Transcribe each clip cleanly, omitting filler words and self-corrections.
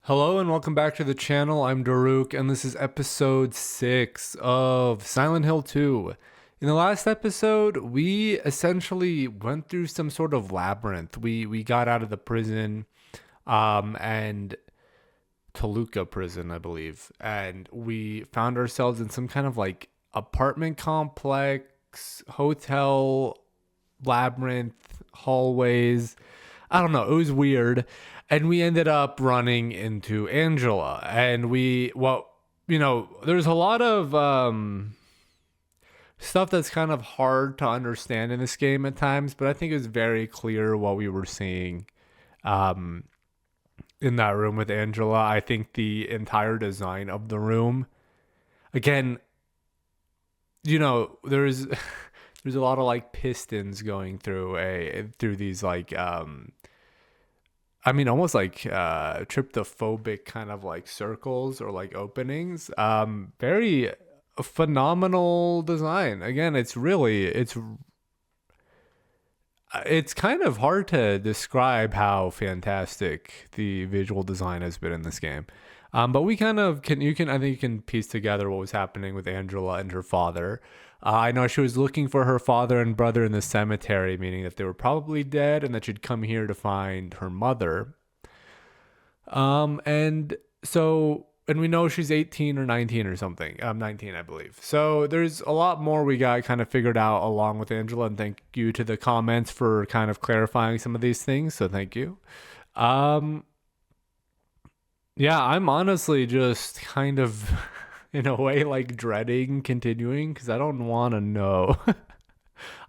Hello and welcome back to the channel. I'm Doruk and this is episode 6 of Silent Hill 2. In the last episode, we essentially went through some sort of labyrinth. We got out of the prison and Toluca prison, I believe, and we found ourselves in some kind of like apartment complex, hotel, labyrinth, hallways. I don't know. It was weird. And we ended up running into Angela. And there's a lot of stuff that's kind of hard to understand in this game at times, but I think it was very clear what we were seeing in that room with Angela. I think the entire design of the room, again, there's there's a lot of like pistons going through these like almost like tryptophobic kind of like circles or like openings. Very phenomenal design. Again, it's kind of hard to describe how fantastic the visual design has been in this game. But we kind of I think you can piece together what was happening with Angela and her father. I know she was looking for her father and brother in the cemetery, meaning that they were probably dead and that she'd come here to find her mother. And we know she's 18 or 19 or something. 19, I believe. So there's a lot more we got kind of figured out along with Angela, and thank you to the comments for kind of clarifying some of these things. So thank you. Yeah, I'm honestly just kind of in a way like dreading continuing because I don't want to know.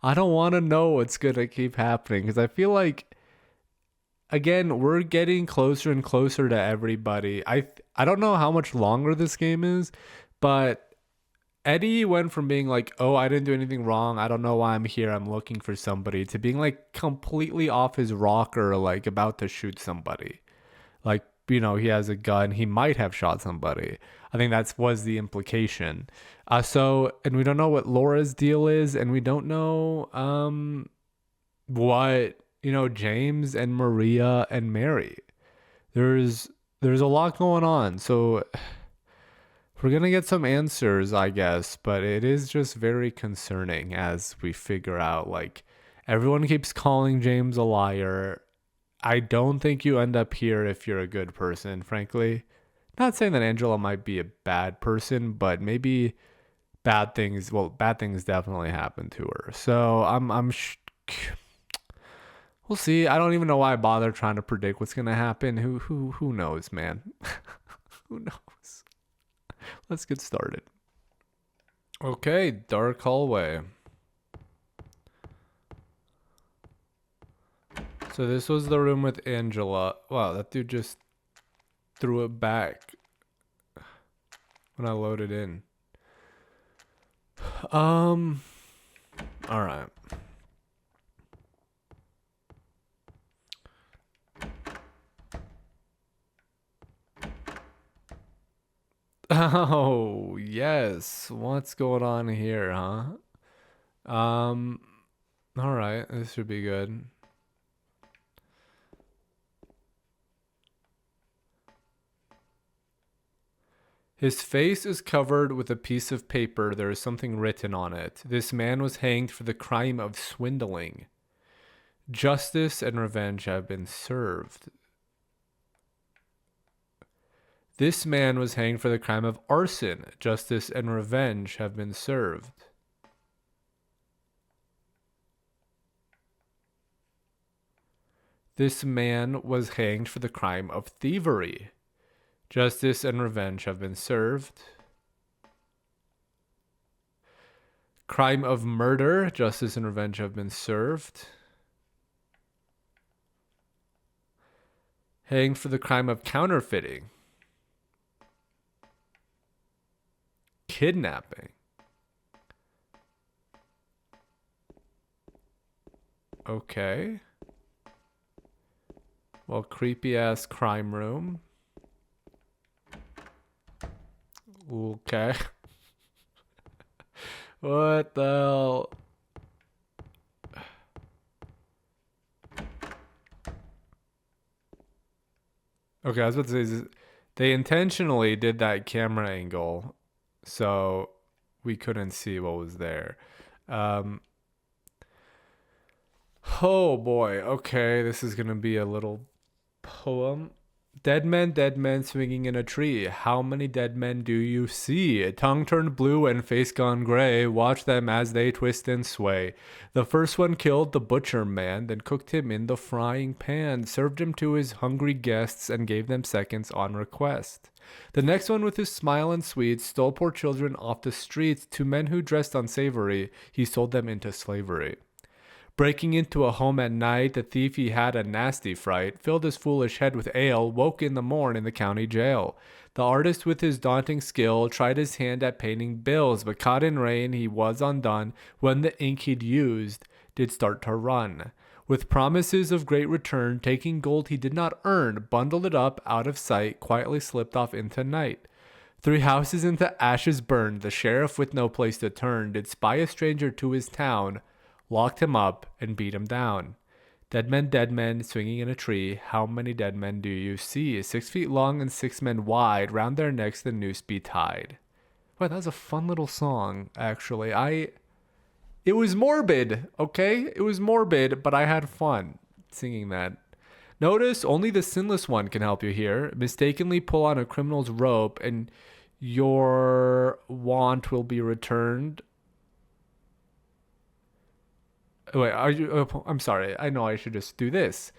I don't want to know what's going to keep happening because I feel like, again, we're getting closer and closer to everybody. I don't know how much longer this game is, but Eddie went from being like, "Oh, I didn't do anything wrong. I don't know why I'm here. I'm looking for somebody," to being like completely off his rocker, like about to shoot somebody. Like, he has a gun. He might have shot somebody. I think that was the implication. And we don't know what Laura's deal is, and we don't know what James and Maria and Mary. There's a lot going on, so we're gonna get some answers, I guess, but it is just very concerning as we figure out, like, everyone keeps calling James a liar. I don't think you end up here if you're a good person, frankly. Not saying that Angela might be a bad person, but maybe bad things definitely happen to her. So we'll see. I don't even know why I bother trying to predict what's gonna happen. Who knows, man? Who knows? Let's get started. Okay, dark hallway. So this was the room with Angela. Wow, that dude just threw it back when I loaded in. All right. Oh, yes. What's going on here, huh? All right. This should be good. His face is covered with a piece of paper. There is something written on it. This man was hanged for the crime of swindling. Justice and revenge have been served. This man was hanged for the crime of arson. Justice and revenge have been served. This man was hanged for the crime of thievery. Justice and revenge have been served. Crime of murder. Justice and revenge have been served. Hanged for the crime of counterfeiting. Kidnapping. Okay. Well, creepy ass crime room. Okay. What the hell? Okay, I was about to say, They intentionally did that camera angle so we couldn't see what was there. Um, oh boy. Okay, this is gonna be a little poem. Dead men swinging in a tree. How many dead men do you see? Tongue turned blue and face gone gray. Watch them as they twist and sway. The first one killed the butcher man, then cooked him in the frying pan, served him to his hungry guests, and gave them seconds on request. The next one, with his smile and sweets, stole poor children off the streets. To men who dressed unsavory, he sold them into slavery. Breaking into a home at night, the thief he had a nasty fright, filled his foolish head with ale, woke in the morn in the county jail. The artist with his daunting skill tried his hand at painting bills, but caught in rain he was undone when the ink he'd used did start to run. With promises of great return, taking gold he did not earn, bundled it up out of sight, quietly slipped off into night. 3 houses into ashes burned, the sheriff with no place to turn, did spy a stranger to his town, locked him up, and beat him down. Dead men, swinging in a tree. How many dead men do you see? 6 feet long and 6 men wide. Round their necks the noose be tied. Wow, that was a fun little song, actually. It was morbid, okay? It was morbid, but I had fun singing that. Notice only the sinless one can help you here. Mistakenly pull on a criminal's rope, and your want will be returned. Wait, are you? I'm sorry. I know I should just do this.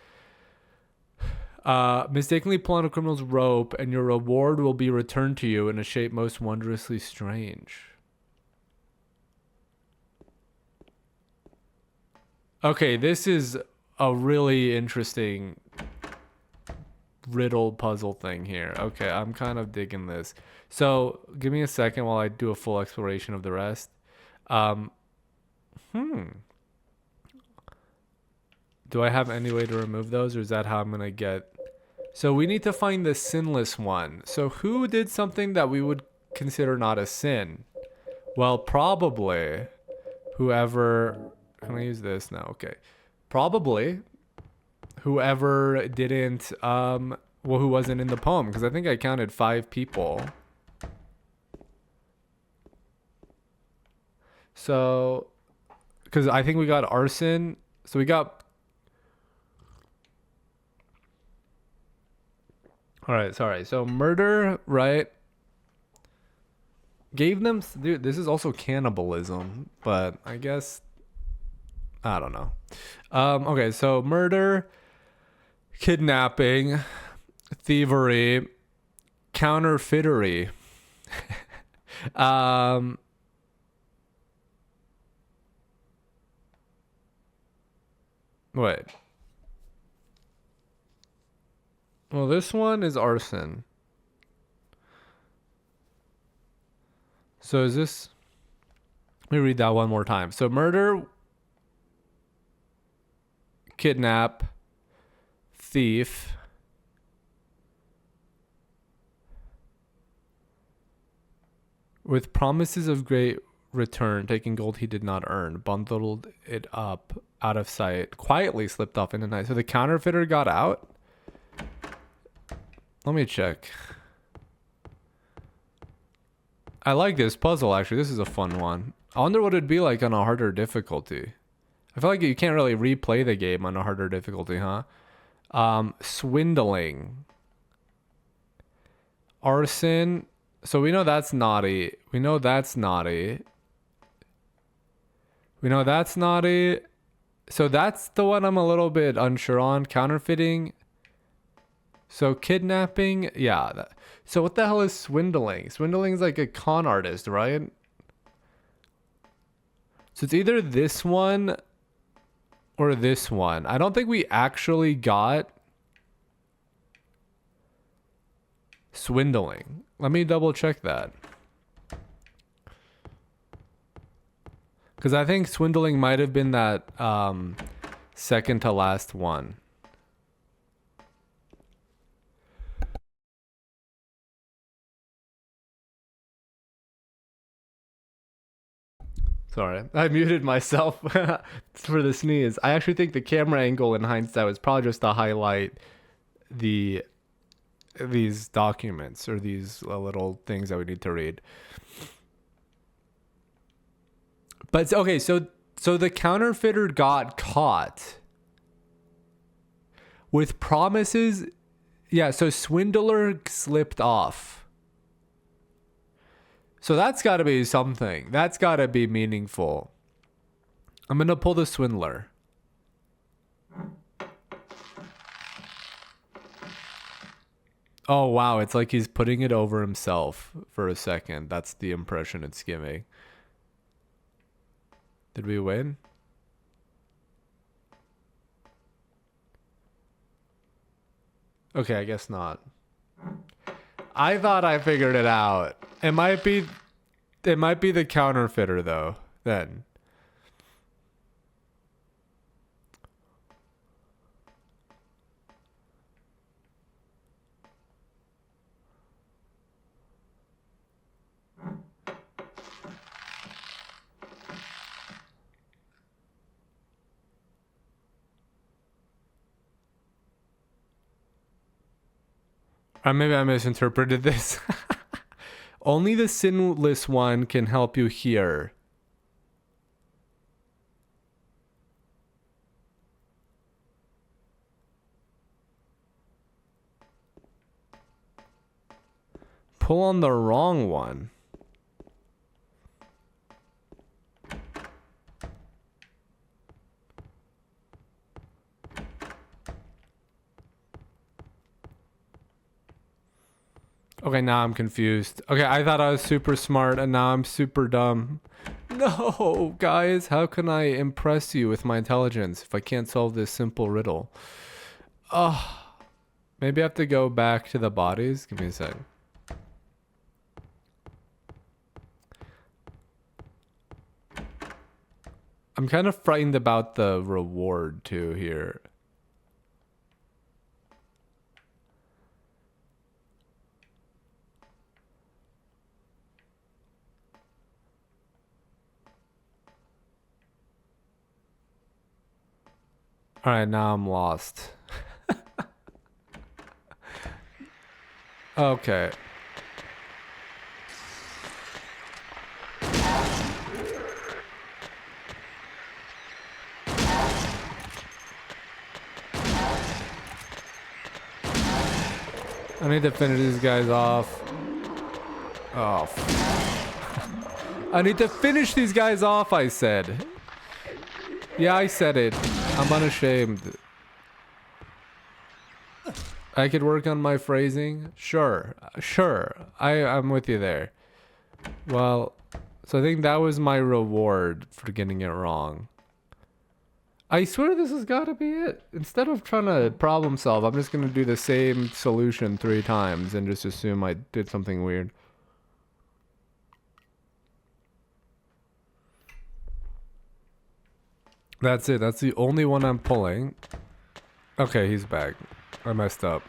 Mistakenly pull on a criminal's rope, and your reward will be returned to you in a shape most wondrously strange. Okay, this is a really interesting riddle puzzle thing here. Okay, I'm kind of digging this. So give me a second while I do a full exploration of the rest. Um, hmm. Do I have any way to remove those, or is that how I'm gonna get? So we need to find the sinless one. So who did something that we would consider not a sin? Well, probably whoever. Can I use this now? Okay. Probably whoever didn't. Well, who wasn't in the poem? Because I think I counted 5 people. So, because I think we got arson. So we got. All right, sorry. So murder, right? Gave them. Dude, this is also cannibalism, but I guess I don't know. Okay, so murder, kidnapping, thievery, counterfeitery. Wait. Well, this one is arson. So is this? Let me read that one more time. So murder, kidnap, thief, with promises of great return, taking gold he did not earn, bundled it up out of sight, quietly slipped off in the night. So the counterfeiter got out? Let me check. I like this puzzle, actually. This is a fun one. I wonder what it'd be like on a harder difficulty. I feel like you can't really replay the game on a harder difficulty, huh? Swindling. Arson. So we know that's naughty. We know that's naughty. We know that's naughty. So that's the one I'm a little bit unsure on. Counterfeiting. So kidnapping. Yeah. So what the hell is swindling? Swindling is like a con artist, right? So it's either this one or this one. I don't think we actually got swindling. Let me double check that. Because I think swindling might have been that second to last one. Sorry, I muted myself for the sneeze. I actually think the camera angle in hindsight was probably just to highlight the these documents or these little things that we need to read. But okay, so the counterfeiter got caught with promises. Yeah, so swindler slipped off. So that's got to be something. That's got to be meaningful. I'm going to pull the swindler. Oh, wow. It's like he's putting it over himself for a second. That's the impression it's giving. Did we win? Okay, I guess not. I thought I figured it out. It might be the counterfeiter though, then. Or maybe I misinterpreted this. Only the sinless one can help you here. Pull on the wrong one. Okay, now I'm confused. Okay, I thought I was super smart and now I'm super dumb. No, guys, how can I impress you with my intelligence if I can't solve this simple riddle? Maybe I have to go back to the bodies. Give me a sec. I'm kind of frightened about the reward too here. All right, now I'm lost. Okay. I need to finish these guys off. Oh. I need to finish these guys off, I said. Yeah, I said it. I'm unashamed. I could work on my phrasing. Sure. I'm with you there. Well, so I think that was my reward for getting it wrong. I swear this has got to be it. Instead of trying to problem solve, I'm just going to do the same solution 3 times and just assume I did something weird. That's it. That's the only one I'm pulling. Okay, he's back. I messed up.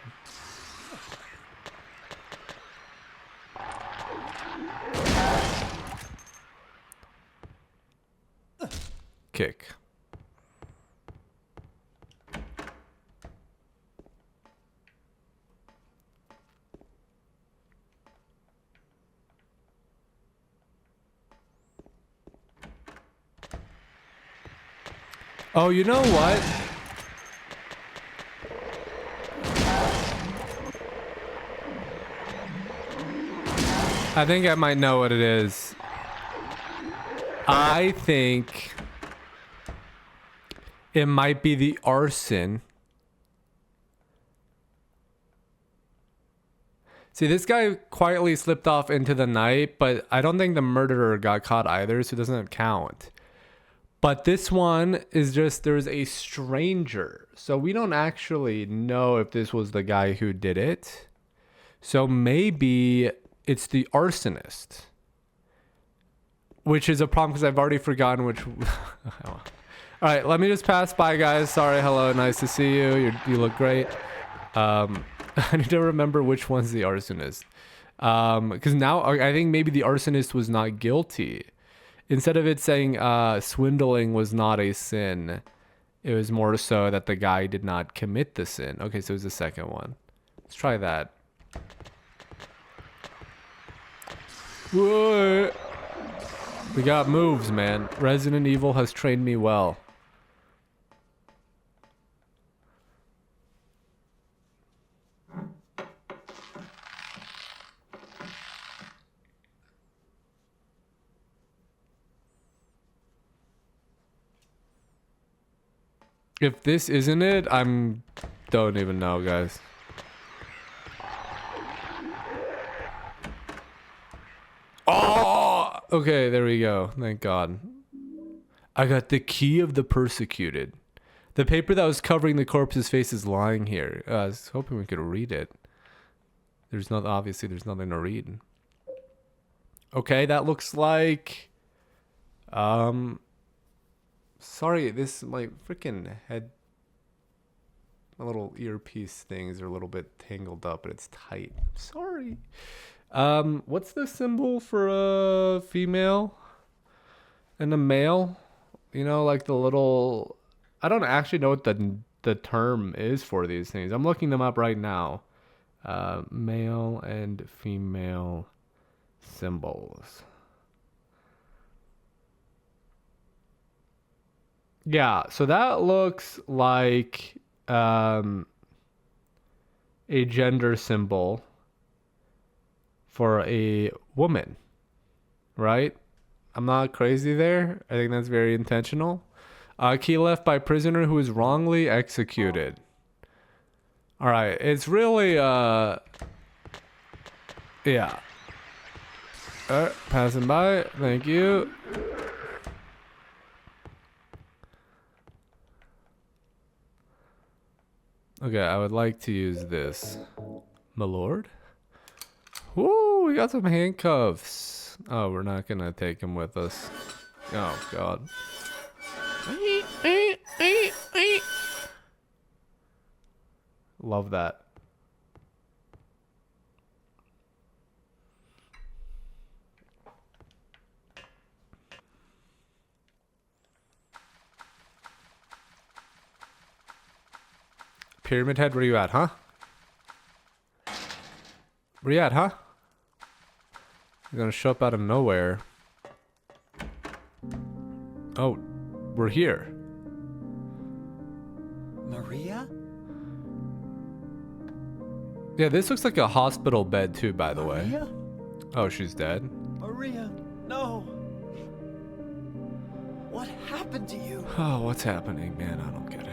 Kick. Oh, you know what? I think I might know what it is. I think it might be the arson. See, this guy quietly slipped off into the night, but I don't think the murderer got caught either, so it doesn't count. But this one is just, there's a stranger. So we don't actually know if this was the guy who did it. So maybe it's the arsonist. Which is a problem because I've already forgotten which... All right, let me just pass by, guys. Sorry, hello, nice to see you. You look great. I need to remember which one's the arsonist. Because now I think maybe the arsonist was not guilty. Instead of it saying swindling was not a sin, it was more so that the guy did not commit the sin. Okay, so it was the second one. Let's try that. What? We got moves, man. Resident Evil has trained me well. If this isn't it, don't even know, guys. Oh, okay, there we go. Thank God. I got the key of the persecuted. The paper that was covering the corpse's face is lying here. I was hoping we could read it. Obviously there's nothing to read. Okay, that looks like sorry, my freaking head, my little earpiece things are a little bit tangled up, but it's tight. Sorry. What's the symbol for a female and a male? You know, like the little, I don't actually know what the term is for these things. I'm looking them up right now. Male and female symbols. Yeah, so that looks like a gender symbol for a woman, right? I'm not crazy there. I think that's very intentional. Key left by prisoner who is wrongly executed. All right, it's really yeah. All right, passing by. Thank you. Okay, I would like to use this. My lord? Woo, we got some handcuffs. Oh, we're not gonna take him with us. Oh, God. Love that. Pyramid Head, where you at, huh? Where you at, huh? You're gonna show up out of nowhere. Oh, we're here. Maria? Yeah, this looks like a hospital bed too, by the way. Maria? Oh, she's dead. Maria, no. What happened to you? Oh, what's happening, man? I don't get it.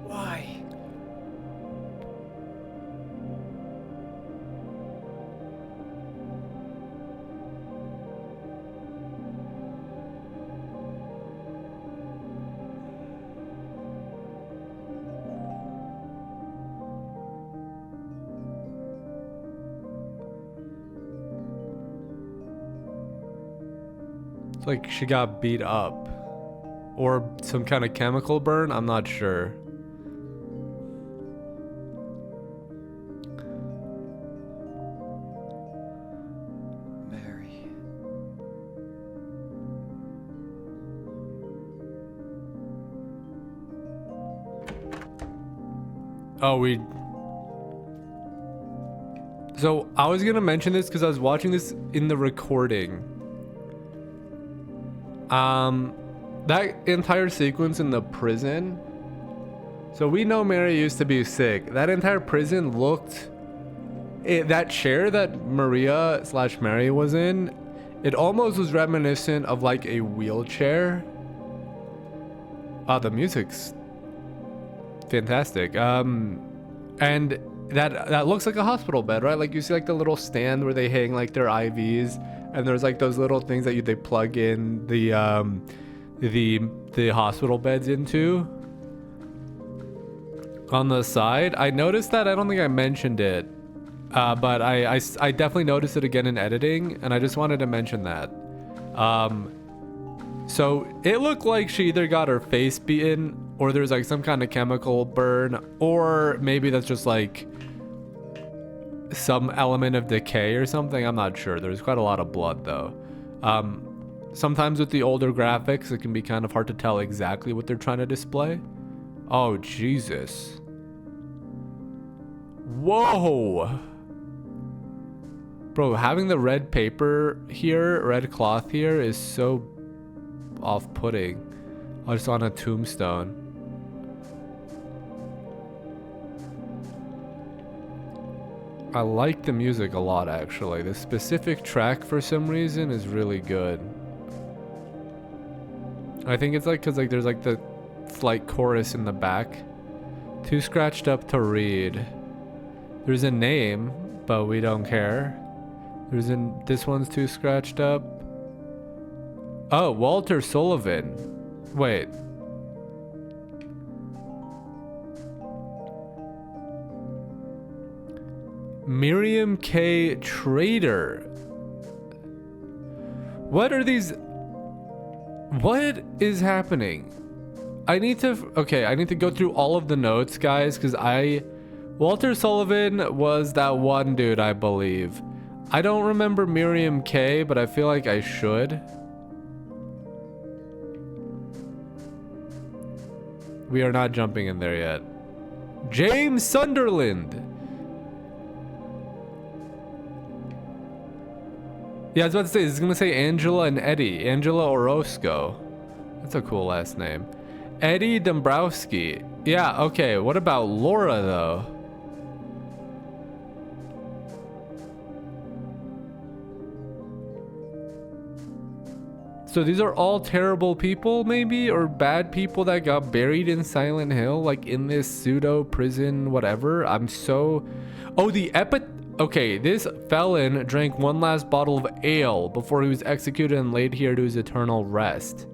Why? It's like she got beat up. Or some kind of chemical burn? I'm not sure. Mary. Oh, So I was gonna mention this because I was watching this in the recording. That entire sequence in the prison. So we know Mary used to be sick. That entire prison looked, that chair that Maria/Mary was in, it almost was reminiscent of like a wheelchair. The music's fantastic. And that looks like a hospital bed, right? Like you see like the little stand where they hang like their IVs, and there's like those little things that they plug in the hospital beds into on the side. I noticed that. I don't think I mentioned it, but I definitely noticed it again in editing, and I just wanted to mention that. So it looked like she either got her face beaten, or there's like some kind of chemical burn, or maybe that's just like some element of decay or something. I'm not sure. There's quite a lot of blood though. Sometimes with the older graphics, it can be kind of hard to tell exactly what they're trying to display. Oh, Jesus. Whoa. Bro, having the red paper here, red cloth here is so off-putting. Oh, just on a tombstone. I like the music a lot, actually. The specific track, for some reason, is really good. I think it's like, cause like there's like the slight chorus in the back. Too scratched up to read. There's a name, but we don't care. This one's too scratched up. Oh, Walter Sullivan. Wait. Miriam K. Trader. What are these? What is happening? I need to go through all of the notes, guys, because Walter Sullivan was that one dude, I believe. I don't remember Miriam K, but I feel like I should. We are not jumping in there yet. James Sunderland. Yeah, I was about to say, this is going to say Angela and Eddie. Angela Orozco. That's a cool last name. Eddie Dombrowski. Yeah, okay. What about Laura, though? So these are all terrible people, maybe? Or bad people that got buried in Silent Hill? Like in this pseudo prison, whatever? I'm so... Oh, Okay, this felon drank one last bottle of ale before he was executed and laid here to his eternal rest.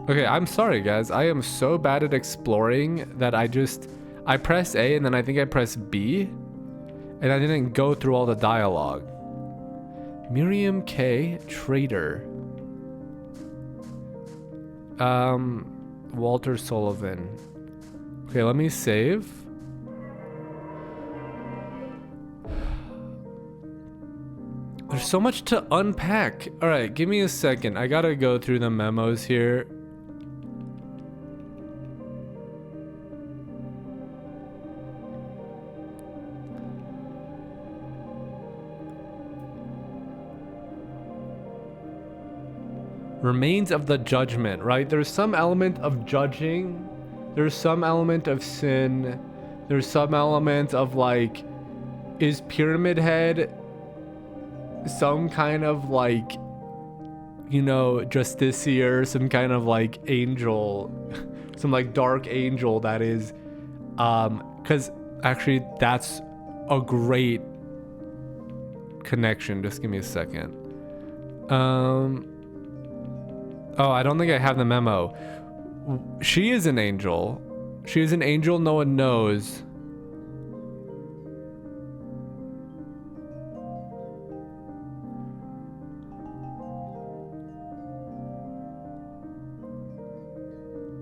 Okay, I'm sorry, guys. I am so bad at exploring that I press A and then I think I press B. And I didn't go through all the dialogue. Miriam K. Trader. Walter Sullivan. Okay, let me save. There's so much to unpack. All right, give me a second. I gotta go through the memos here. Remains of the judgment, right? There's some element of judging. There's some element of sin. There's some element of like, is Pyramid Head some kind of like, you know, justiciar, some kind of like angel, some like dark angel that is, because actually that's a great connection. Just give me a second. Oh, I don't think I have the memo. She is an angel. She is an angel no one knows.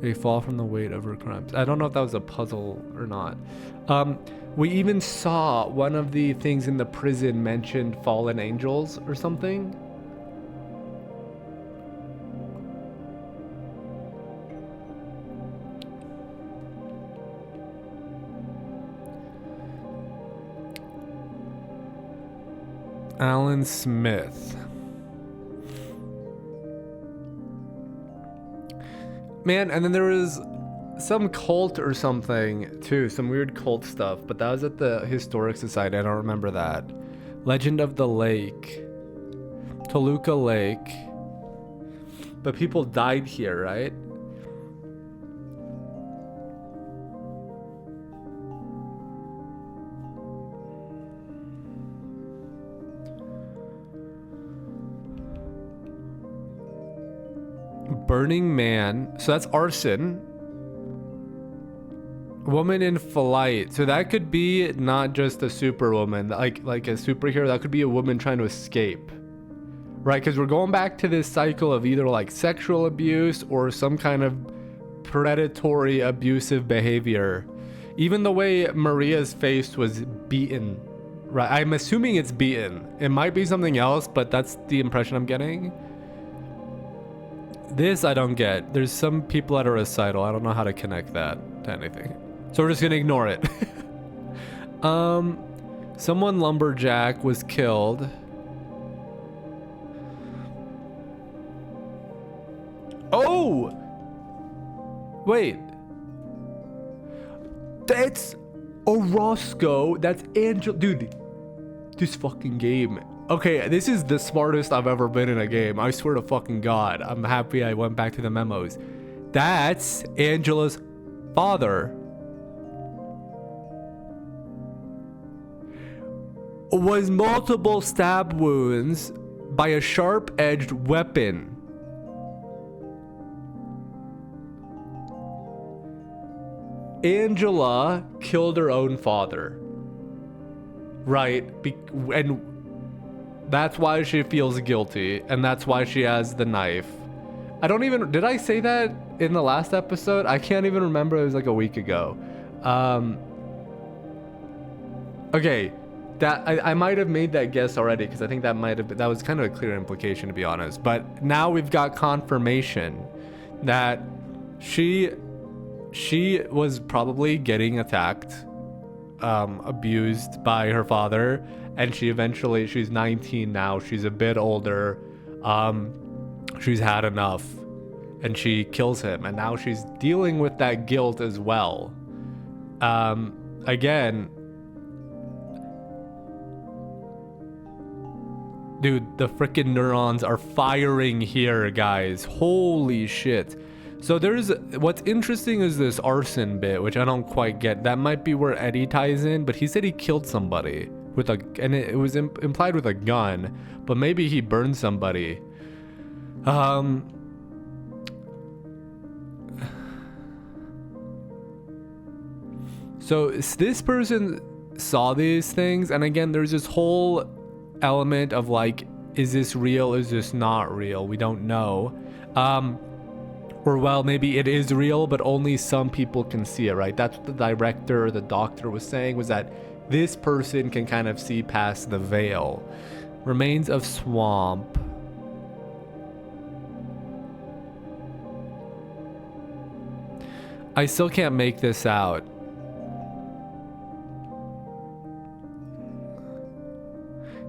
They fall from the weight of her crimes. I don't know if that was a puzzle or not. We even saw one of the things in the prison mentioned fallen angels or something. Alan Smith. Man, and then there was some cult or something too, some weird cult stuff, but that was at the Historic Society. I don't remember that. Legend of the Lake. Toluca Lake. But people died here, right? Burning Man. So that's arson. Woman in flight. So that could be not just a superwoman, like a superhero. That could be a woman trying to escape. Right? Because we're going back to this cycle of either like sexual abuse or some kind of predatory abusive behavior. Even the way Maria's face was beaten. Right? I'm assuming it's beaten. It might be something else, but that's the impression I'm getting. This I don't get. There's some people at a recital. I don't know how to connect that to anything. So we're just gonna ignore it. Someone lumberjack was killed. Oh! Wait. That's Orozco. That's Angel. Dude, this fucking game. Okay, this is the smartest I've ever been in a game. I swear to fucking God. I'm happy I went back to the memos. That's Angela's father. Was multiple stab wounds by a sharp-edged weapon. Angela killed her own father. Right, and that's why she feels guilty, and that's why she has the knife. I don't even, did I say that in the last episode? I can't even remember, it was like a week ago. Okay, that I might have made that guess already, because I think that might have been, that was kind of a clear implication, to be honest. But now we've got confirmation that she was probably getting attacked, abused by her father, and she's 19 now, she's a bit older, she's had enough, and she kills him, and now she's dealing with that guilt as well. Again, dude, the freaking neurons are firing here, guys. Holy shit. So what's interesting is this arson bit, which I don't quite get. That might be where Eddie ties in, but he said he killed somebody with and it was implied with a gun, but maybe he burned somebody. So this person saw these things, and again, there's this whole element of like, is this real? Is this not real? We don't know. Or well, maybe it is real, but only some people can see it, right? That's what the director or the doctor was saying, was that this person can kind of see past the veil. Remains of swamp. I still can't make this out.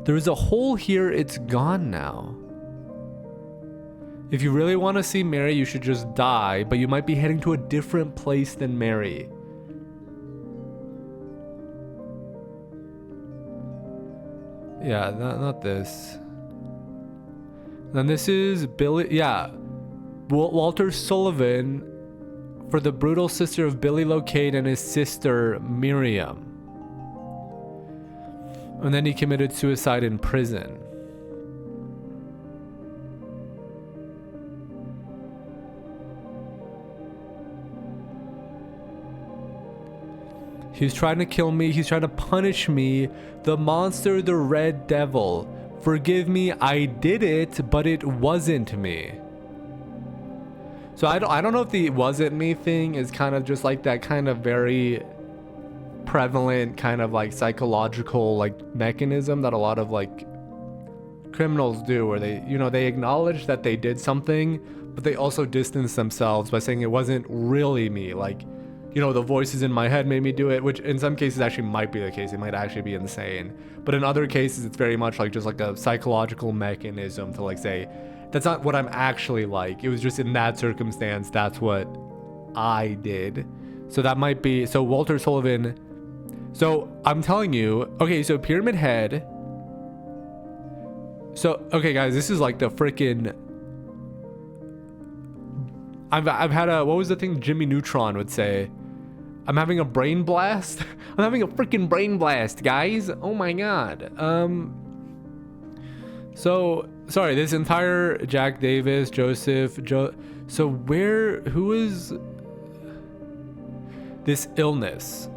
There's a hole here, it's gone now. If you really want to see Mary, you should just die, but you might be heading to a different place than Mary. Yeah, not this. Then this is Billy, yeah. Walter Sullivan for the brutal sister of Billy Locate and his sister Miriam. And then he committed suicide in prison. He's trying to kill me. He's trying to punish me. The monster, the red devil. Forgive me, I did it, but it wasn't me. So I don't know if the wasn't me thing is kind of just like that kind of very prevalent kind of like psychological like mechanism that a lot of like criminals do, where they, you know, they acknowledge that they did something, but they also distance themselves by saying it wasn't really me. Like, you know, the voices in my head made me do it, which in some cases actually might be the case. It might actually be insane. But in other cases, it's very much like just like a psychological mechanism to like say, that's not what I'm actually like. It was just in that circumstance, that's what I did. So that might be, so Walter Sullivan. So I'm telling you, okay, so Pyramid Head. So, okay guys, this is like the freaking, I've had a, what was the thing Jimmy Neutron would say? I'm having a brain blast. I'm having a freaking brain blast, guys. Oh my god. So sorry, this entire Jack Davis, Joseph, so who is this illness?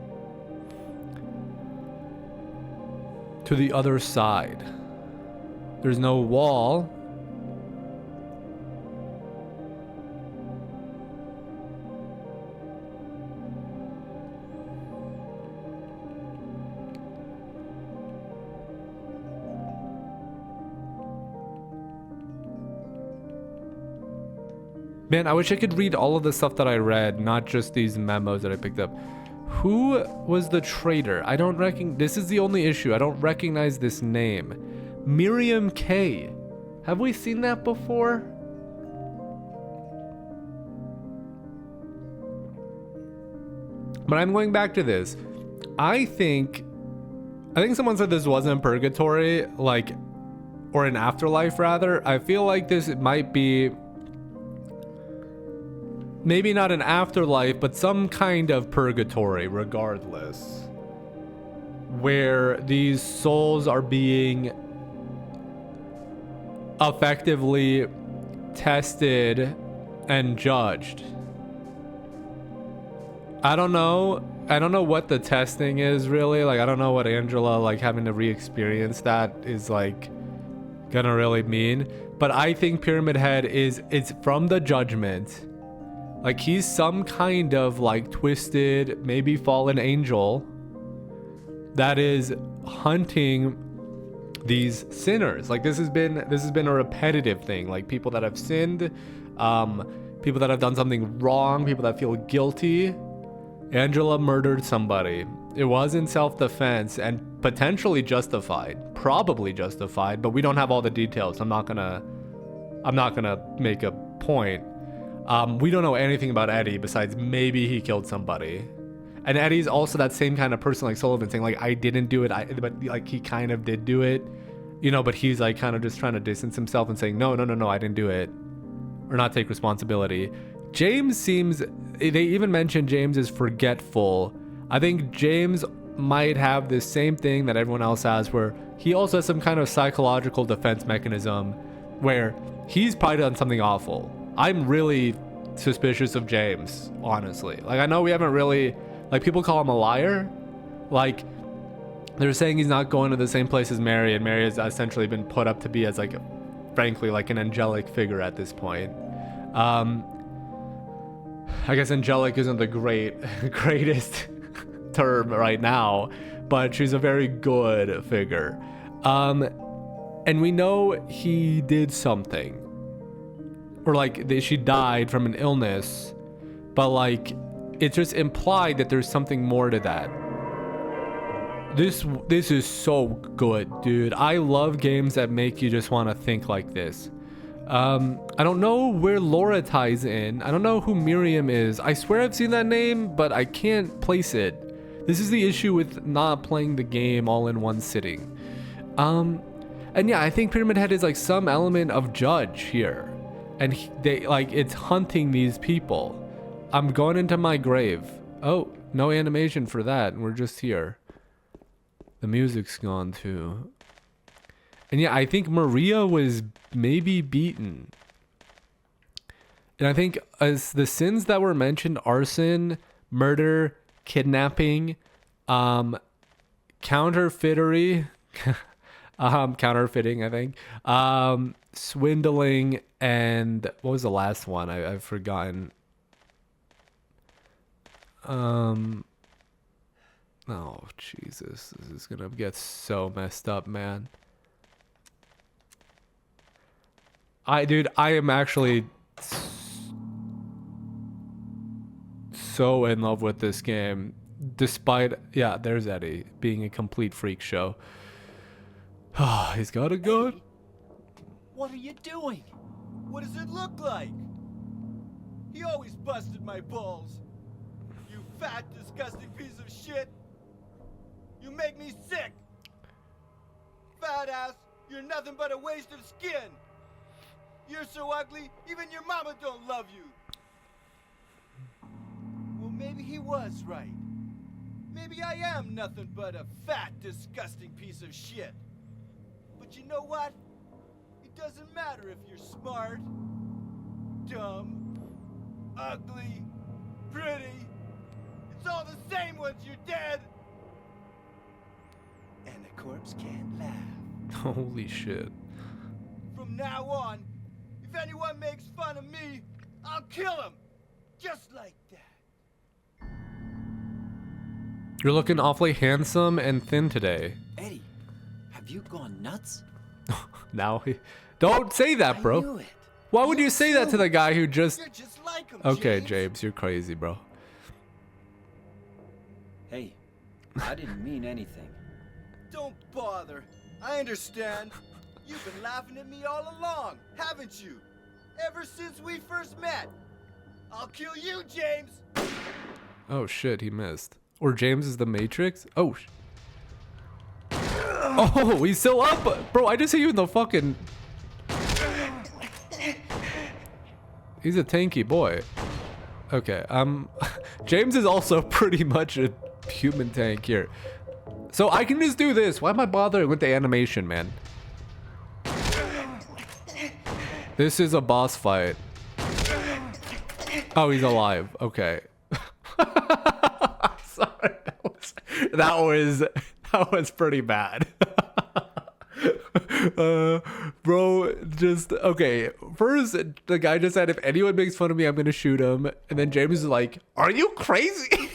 To the other side. There's no wall. Man, I wish I could read all of the stuff that I read, not just these memos that I picked up. Who was the traitor? I don't recognize. This is the only issue. I don't recognize this name. Miriam K. Have we seen that before? But I'm going back to this. I think someone said this wasn't purgatory, like, or an afterlife rather. I feel like this might be maybe not an afterlife, but some kind of purgatory regardless, where these souls are being effectively tested and judged. I don't know what the testing is really. Like, I don't know what Angela, like, having to re-experience that is, like, gonna really mean. But I think Pyramid Head it's from the judgment. Like, he's some kind of, like, twisted, maybe fallen angel that is hunting these sinners. Like, this has been a repetitive thing. Like, people that have sinned, people that have done something wrong, people that feel guilty. Angela murdered somebody. It was in self-defense and potentially justified, probably justified, but we don't have all the details. I'm not gonna make a point. We don't know anything about Eddie besides maybe he killed somebody. And Eddie's also that same kind of person like Sullivan, saying like, I didn't do it, but like he kind of did do it, you know, but he's like kind of just trying to distance himself and saying, no, I didn't do it, or not take responsibility. James seems, they even mentioned James is forgetful. I think James might have the same thing that everyone else has, where he also has some kind of psychological defense mechanism where he's probably done something awful. I'm really suspicious of James, honestly. Like, I know we haven't really, like, people call him a liar. Like, they're saying he's not going to the same place as Mary, and Mary has essentially been put up to be as, like, frankly, like an angelic figure at this point. I guess angelic isn't the greatest term right now, but she's a very good figure. And we know he did something, or like she died from an illness, but like it's just implied that there's something more to that. This is so good, dude. I love games that make you just want to think like this. I don't know where Laura ties in. I don't know who Miriam is. I swear I've seen that name, but I can't place it. This is the issue with not playing the game all in one sitting. And yeah, I think Pyramid Head is like some element of judge here. And they like, it's hunting these people. I'm going into my grave. Oh, no animation for that. We're just here. The music's gone too. And yeah, I think Maria was maybe beaten. And I think as the sins that were mentioned, arson, murder, kidnapping, counterfeitery, counterfeiting, I think, swindling, and what was the last one? I've forgotten. Oh, Jesus. This is going to get so messed up, man. I am actually so in love with this game. Despite, yeah, there's Eddie being a complete freak show. Oh, he's got a gun. Eddie, what are you doing? What does it look like? He always busted my balls. You fat, disgusting piece of shit. You make me sick. Fat ass, you're nothing but a waste of skin. You're so ugly, even your mama don't love you. Well, maybe he was right. Maybe I am nothing but a fat, disgusting piece of shit. But you know what? It doesn't matter if you're smart, dumb, ugly, pretty. It's all the same once you're dead. And the corpse can't laugh. Holy shit. From now on, if anyone makes fun of me, I'll kill him. Just like that. You're looking awfully handsome and thin today. Eddie, have you gone nuts? Now, don't say that, bro. I knew it. Why would you say that to the guy who just... You're just like him, Okay, James. James, you're crazy, bro. Hey, I didn't mean anything. Don't bother. I understand. You've been laughing at me all along, haven't you? Ever since we first met. I'll kill you, James. Oh shit, he missed. Or James is the Matrix? Oh. Oh, he's still up. Bro, I just hit you in the fucking... He's a tanky boy. Okay, James is also pretty much a human tank here. So I can just do this. Why am I bothering with the animation, man? This is a boss fight. Oh, he's alive. Okay. Sorry, that was pretty bad. Bro, just okay. First, the guy just said, if anyone makes fun of me, I'm gonna shoot him. And then James is like, "Are you crazy?"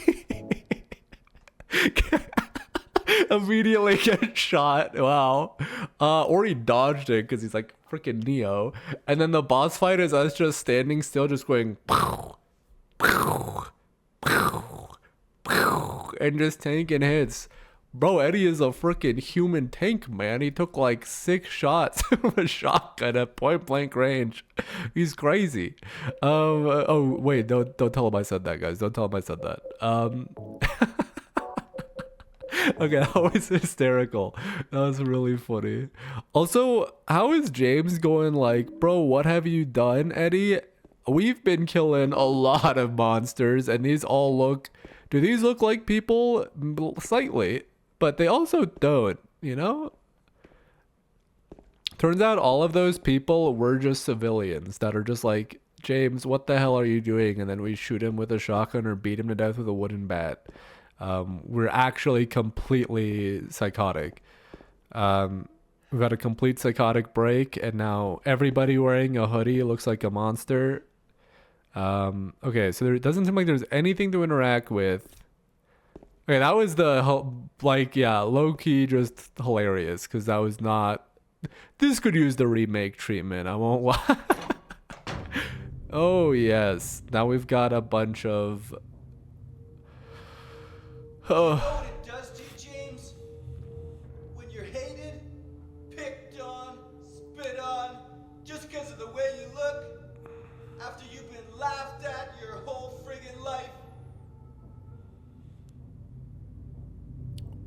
Immediately get shot. Wow. Or he dodged it because he's like freaking Neo. And then the boss fight is us just standing still, just going and just tanking hits. Bro, Eddie is a freaking human tank, man. He took like 6 shots with a shotgun at point blank range. He's crazy. Oh wait, don't tell him I said that, guys. Don't tell him I said that. Okay, that was hysterical. That was really funny. Also, how is James going like, bro, what have you done, Eddie? We've been killing a lot of monsters, and these all look... Do these look like people? Slightly. But they also don't, you know? Turns out all of those people were just civilians that are just like, James, what the hell are you doing? And then we shoot him with a shotgun or beat him to death with a wooden bat. We're actually completely psychotic. We've had a complete psychotic break, and now everybody wearing a hoodie looks like a monster. Okay, so there doesn't seem like there's anything to interact with. Okay, that was low-key just hilarious, because that was not... This could use the remake treatment, I won't lie. Oh, yes. Now we've got a bunch of... You know what it does to you, James? When you're hated, picked on, spit on, just because of the way you look, after you've been laughed at your whole friggin' life.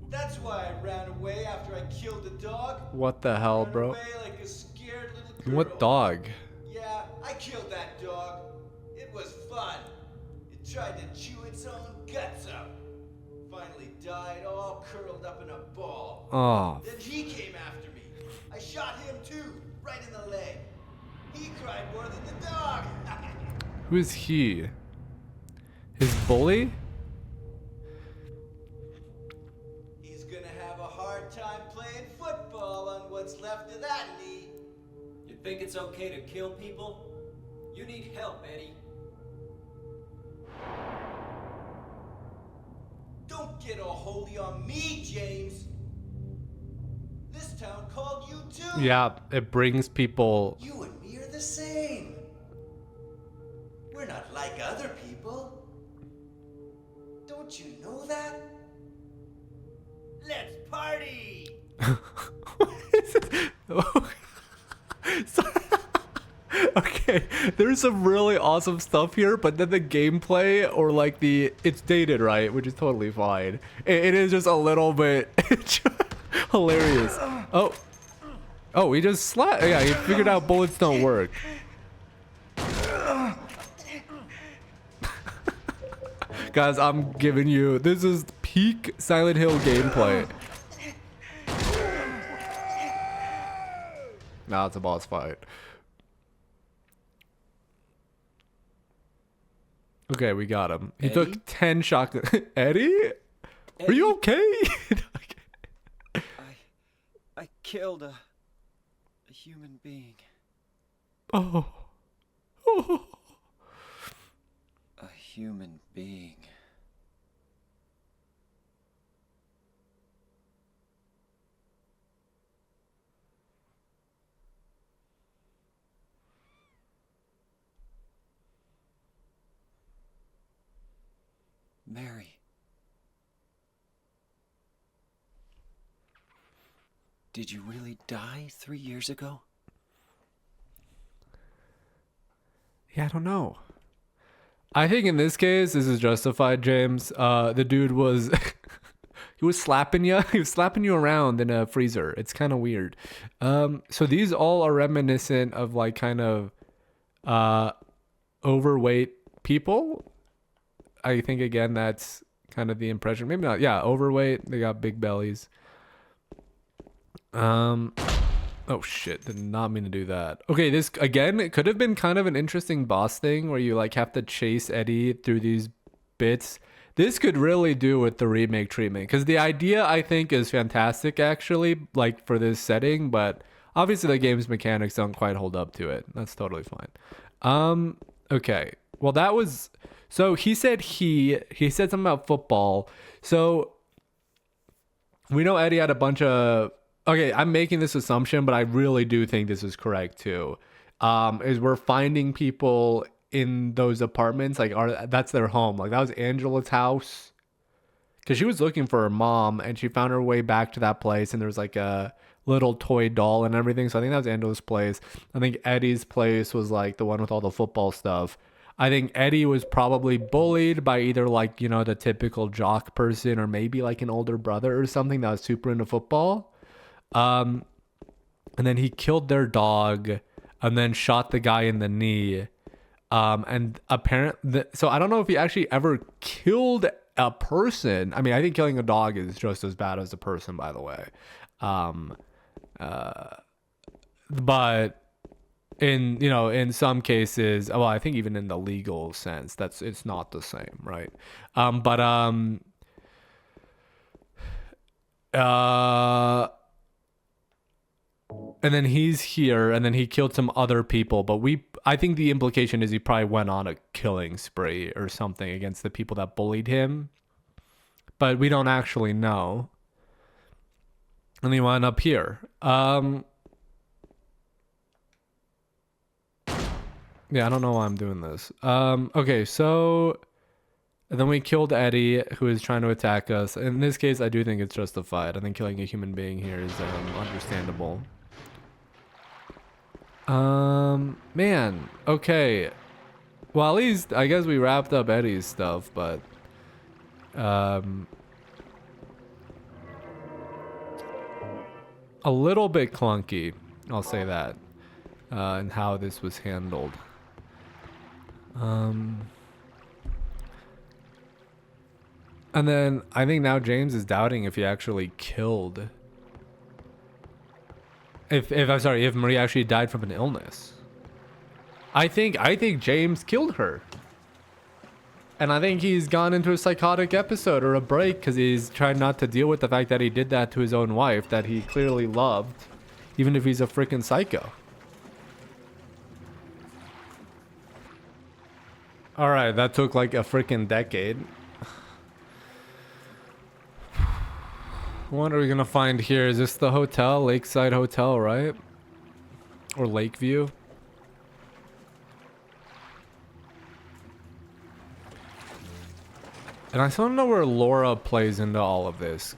That's why I ran away after I killed the dog. What the hell, Ran bro? away like a scared little girl. What dog? Yeah, I killed that dog. It was fun. It tried to chew its own guts out. Finally died all curled up in a ball. Oh. Then he came after me. I shot him too, right in the leg. He cried more than the dog. Who is he? His bully? He's gonna have a hard time playing football on what's left of that knee. You think it's okay to kill people? You need help, Eddie. Don't get all holy on me, James. This town called you too. Yeah, it brings people... You and me are the same. We're not like other people. Don't you know that? Let's party! What is it? Okay, there's some really awesome stuff here, but then the gameplay or like it's dated, right? Which is totally fine. It is just a little bit hilarious. Oh, he just slapped. Yeah, he figured out bullets don't work. Guys, I'm giving you, this is peak Silent Hill gameplay. Nah, it's a boss fight. Okay, we got him. He took 10 shotguns. Eddie? Are you okay? I killed a human being. Oh. A human being. Mary. Did you really die 3 years ago? Yeah, I don't know. I think in this case, this is justified, James. The dude was he was slapping you. He was slapping you around in a freezer. It's kind of weird. So these all are reminiscent of like kind of overweight people. I think again that's kind of the impression. Maybe not. Yeah, overweight. They got big bellies. Oh shit, did not mean to do that. Okay, this again, it could have been kind of an interesting boss thing where you like have to chase Eddie through these bits. This could really do with the remake treatment because the idea I think is fantastic actually, like for this setting, but obviously the game's mechanics don't quite hold up to it. That's totally fine. Okay. Well, that was so he said said something about football. So we know Eddie had a bunch of. Okay, I'm making this assumption, but I really do think this is correct too. Is we're finding people in those apartments, like that's their home. Like that was Angela's house, because she was looking for her mom, and she found her way back to that place, and there was like a little toy doll and everything. So I think that was Angela's place. I think Eddie's place was like the one with all the football stuff. I think Eddie was probably bullied by either like, the typical jock person or maybe like an older brother or something that was super into football. And then he killed their dog and then shot the guy in the knee. And apparently, so I don't know if he actually ever killed a person. I mean, I think killing a dog is just as bad as a person, by the way. But in some cases, well, I think even in the legal sense, it's not the same, right? And then he's here, and then he killed some other people. But I think the implication is he probably went on a killing spree or something against the people that bullied him. But we don't actually know. And he wound up here. Yeah, I don't know why I'm doing this. Okay, so then we killed Eddie, who is trying to attack us. In this case, I do think it's justified. I think killing a human being here is understandable. Man, okay. Well, at least I guess we wrapped up Eddie's stuff, but a little bit clunky, I'll say that, and how this was handled. And then I think now James is doubting if he actually killed. If Marie actually died from an illness. I think James killed her. And I think he's gone into a psychotic episode or a break because he's trying not to deal with the fact that he did that to his own wife that he clearly loved, even if he's a freaking psycho. All right, that took like a freaking decade. What are we gonna find here? Is this the hotel? Lakeside Hotel, right? Or Lakeview? And I still don't know where Laura plays into all of this.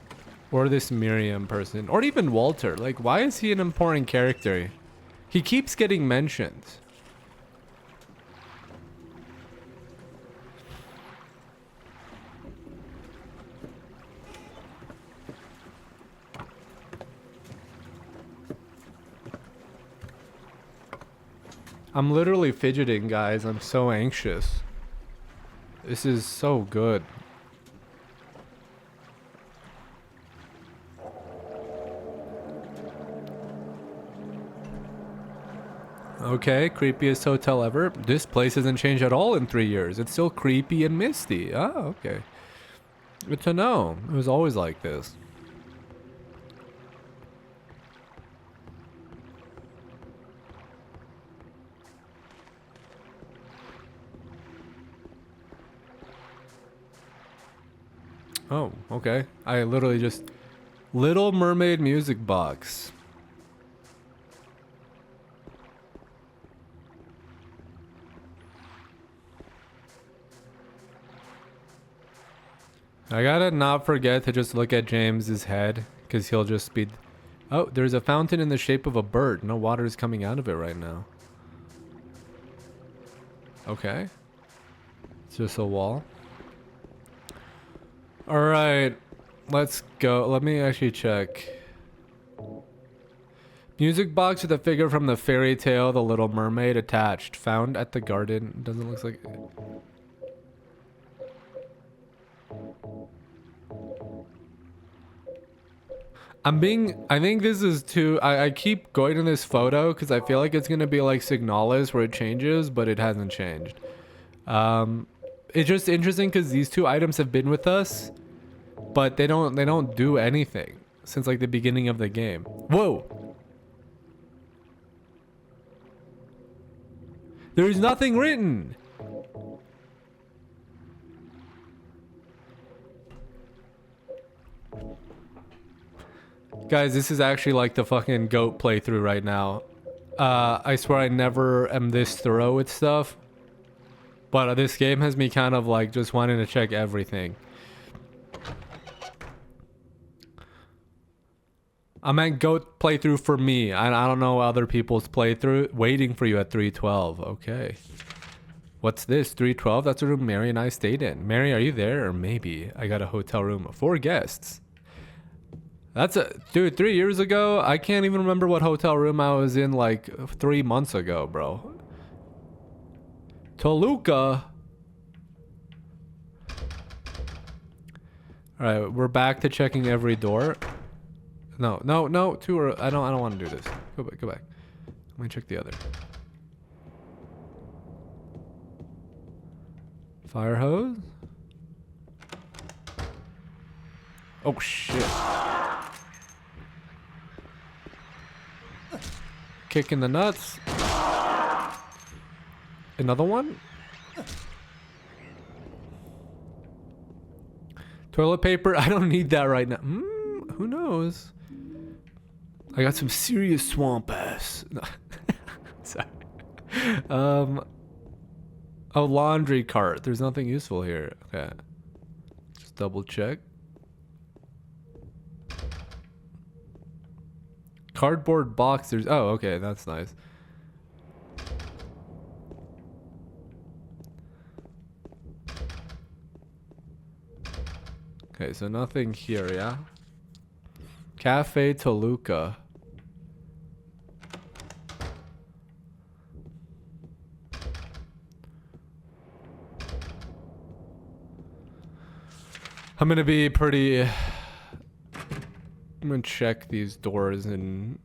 Or this Miriam person. Or even Walter. Like, why is he an important character? He keeps getting mentioned. I'm literally fidgeting, guys. I'm so anxious. This is so good. Okay, creepiest hotel ever. This place hasn't changed at all in 3 years. It's still creepy and misty. Oh, okay. Good to know. It was always like this. Oh, okay. I literally just... Little Mermaid music box. I gotta not forget to just look at James's head, because he'll just be... Oh, there's a fountain in the shape of a bird. No water is coming out of it right now. Okay. It's just a wall. Alright. Let's go. Let me actually check. Music box with a figure from the fairy tale The Little Mermaid attached. Found at the garden. Doesn't look like... I think this is too... I keep going to this photo because I feel like it's going to be like Signalis where it changes, but it hasn't changed. It's just interesting because these two items have been with us, but they don't do anything since like the beginning of the game. Whoa! There's nothing written! Guys, this is actually like the fucking GOAT playthrough right now. I swear I never am this thorough with stuff. But this game has me kind of like just wanting to check everything. I meant GOAT playthrough for me. I don't know other people's playthrough. Waiting for you at 312. Okay. What's this? 312? That's a room Mary and I stayed in. Mary, are you there? Or maybe I got a hotel room. 4 guests. That's a... Dude, 3 years ago, I can't even remember what hotel room I was in like 3 months ago, bro. Toluca. Alright, we're back to checking every door. No, too early. I don't want to do this. Go back. Let me check the other. Fire hose? Oh shit. Kick in the nuts. Another one? Toilet paper? I don't need that right now. Who knows? I got some serious swamp ass. No. Sorry. A laundry cart. There's nothing useful here. Okay. Just double check. Cardboard box. There's... Oh, okay. That's nice. Okay, so nothing here, yeah? Cafe Toluca. I'm gonna be pretty... I'm gonna check these doors and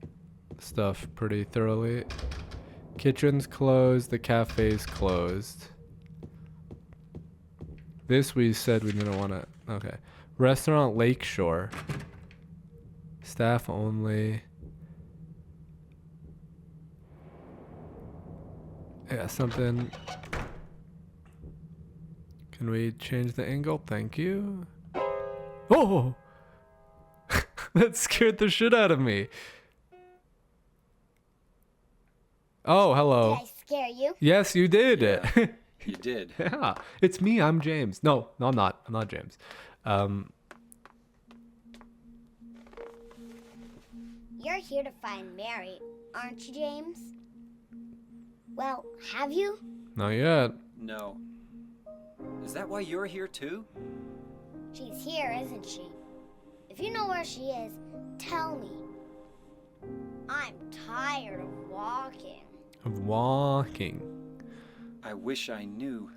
stuff pretty thoroughly. Kitchen's closed, the cafe's closed. This we said we didn't want to... Okay. Restaurant Lakeshore. Staff only. Yeah, something. Can we change the angle? Thank you. Oh! That scared the shit out of me. Oh, hello. Did I scare you? Yes, you did. Yeah, you did. Yeah, it's me. I'm James. No, I'm not. I'm not James. You're here to find Mary, aren't you, James? Well, have you? Not yet. No. Is that why you're here too? She's here, isn't she? If you know where she is, tell me. I'm tired of walking. Of walking. I wish I knew.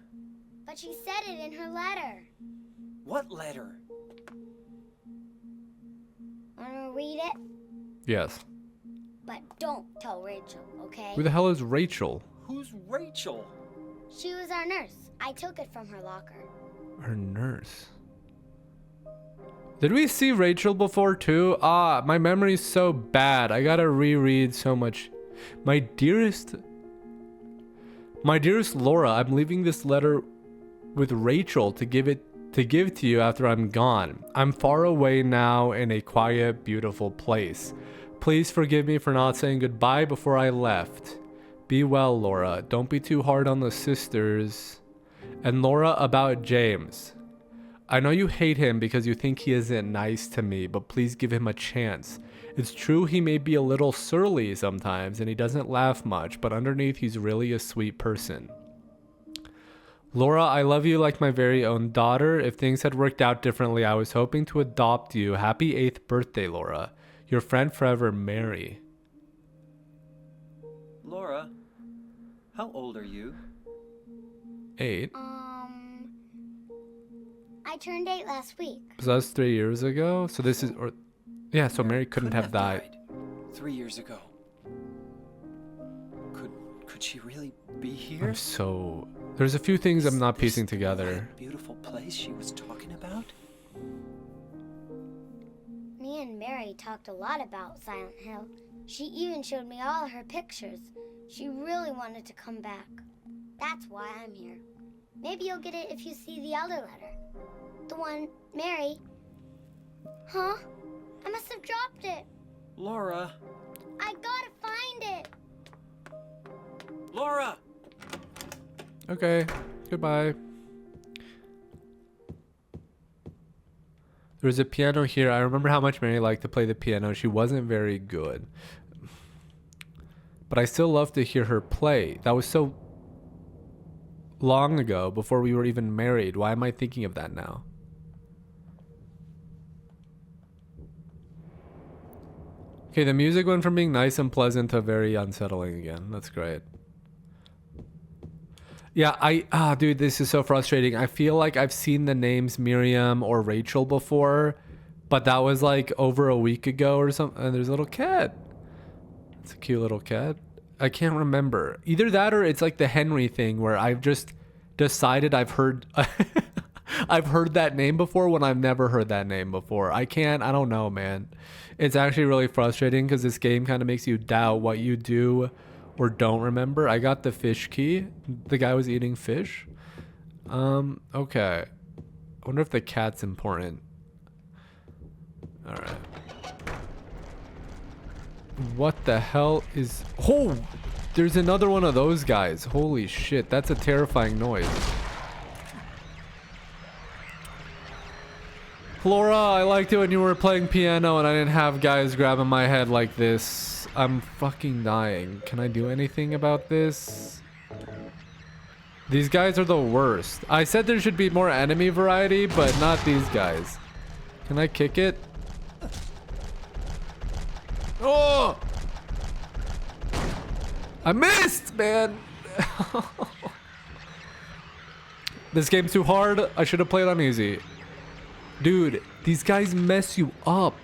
But she said it in her letter. What letter? Wanna read it? Yes. But don't tell Rachel, okay? Who the hell is Rachel? Who's Rachel? She was our nurse. I took it from her locker. Her nurse. Did we see Rachel before too? Ah, my memory's so bad. I gotta reread so much. My dearest Laura, I'm leaving this letter with Rachel to give to you after I'm gone. I'm far away now in a quiet, beautiful place. Please forgive me for not saying goodbye before I left. Be well, Laura. Don't be too hard on the sisters. And Laura, about James. I know you hate him because you think he isn't nice to me, but please give him a chance. It's true he may be a little surly sometimes and he doesn't laugh much, but underneath he's really a sweet person. Laura, I love you like my very own daughter. If things had worked out differently, I was hoping to adopt you. Happy 8th birthday, Laura. Your friend forever, Mary. Laura, how old are you? 8? I turned 8 last week. So that's 3 years ago? So this is... or yeah, so Mary couldn't have died. 3 years ago. Could she really be here? I'm so... There's a few things I'm not piecing This together. beautiful place she was talking about? Me and Mary talked a lot about Silent Hill. She even showed me all her pictures. She really wanted to come back. That's why I'm here. Maybe you'll get it if you see the other letter. The one, Mary. Huh? I must have dropped it. Laura! I gotta find it. Laura! Okay, goodbye. There's a piano here. I remember how much Mary liked to play the piano. She wasn't very good. But I still love to hear her play. That was so long ago, before we were even married. Why am I thinking of that now? Okay, the music went from being nice and pleasant to very unsettling again. That's great. Yeah, dude, this is so frustrating. I feel like I've seen the names Miriam or Rachel before, but that was like over a week ago or something. And there's a little cat. It's a cute little cat. I can't remember. Either that or it's like the Henry thing where I've just decided I've heard I've heard that name before when I've never heard that name before. I don't know, man. It's actually really frustrating because this game kind of makes you doubt what you do or don't remember. I got the fish key. The guy was eating fish. Okay. I wonder if the cat's important. All right. What the hell is... Oh! There's another one of those guys. Holy shit. That's a terrifying noise. Flora, I liked it when you were playing piano and I didn't have guys grabbing my head like this. I'm fucking dying. Can I do anything about this? These guys are the worst. I said there should be more enemy variety, but not these guys. Can I kick it? Oh! I missed, man! This game's too hard. I should have played on easy. Dude, these guys mess you up.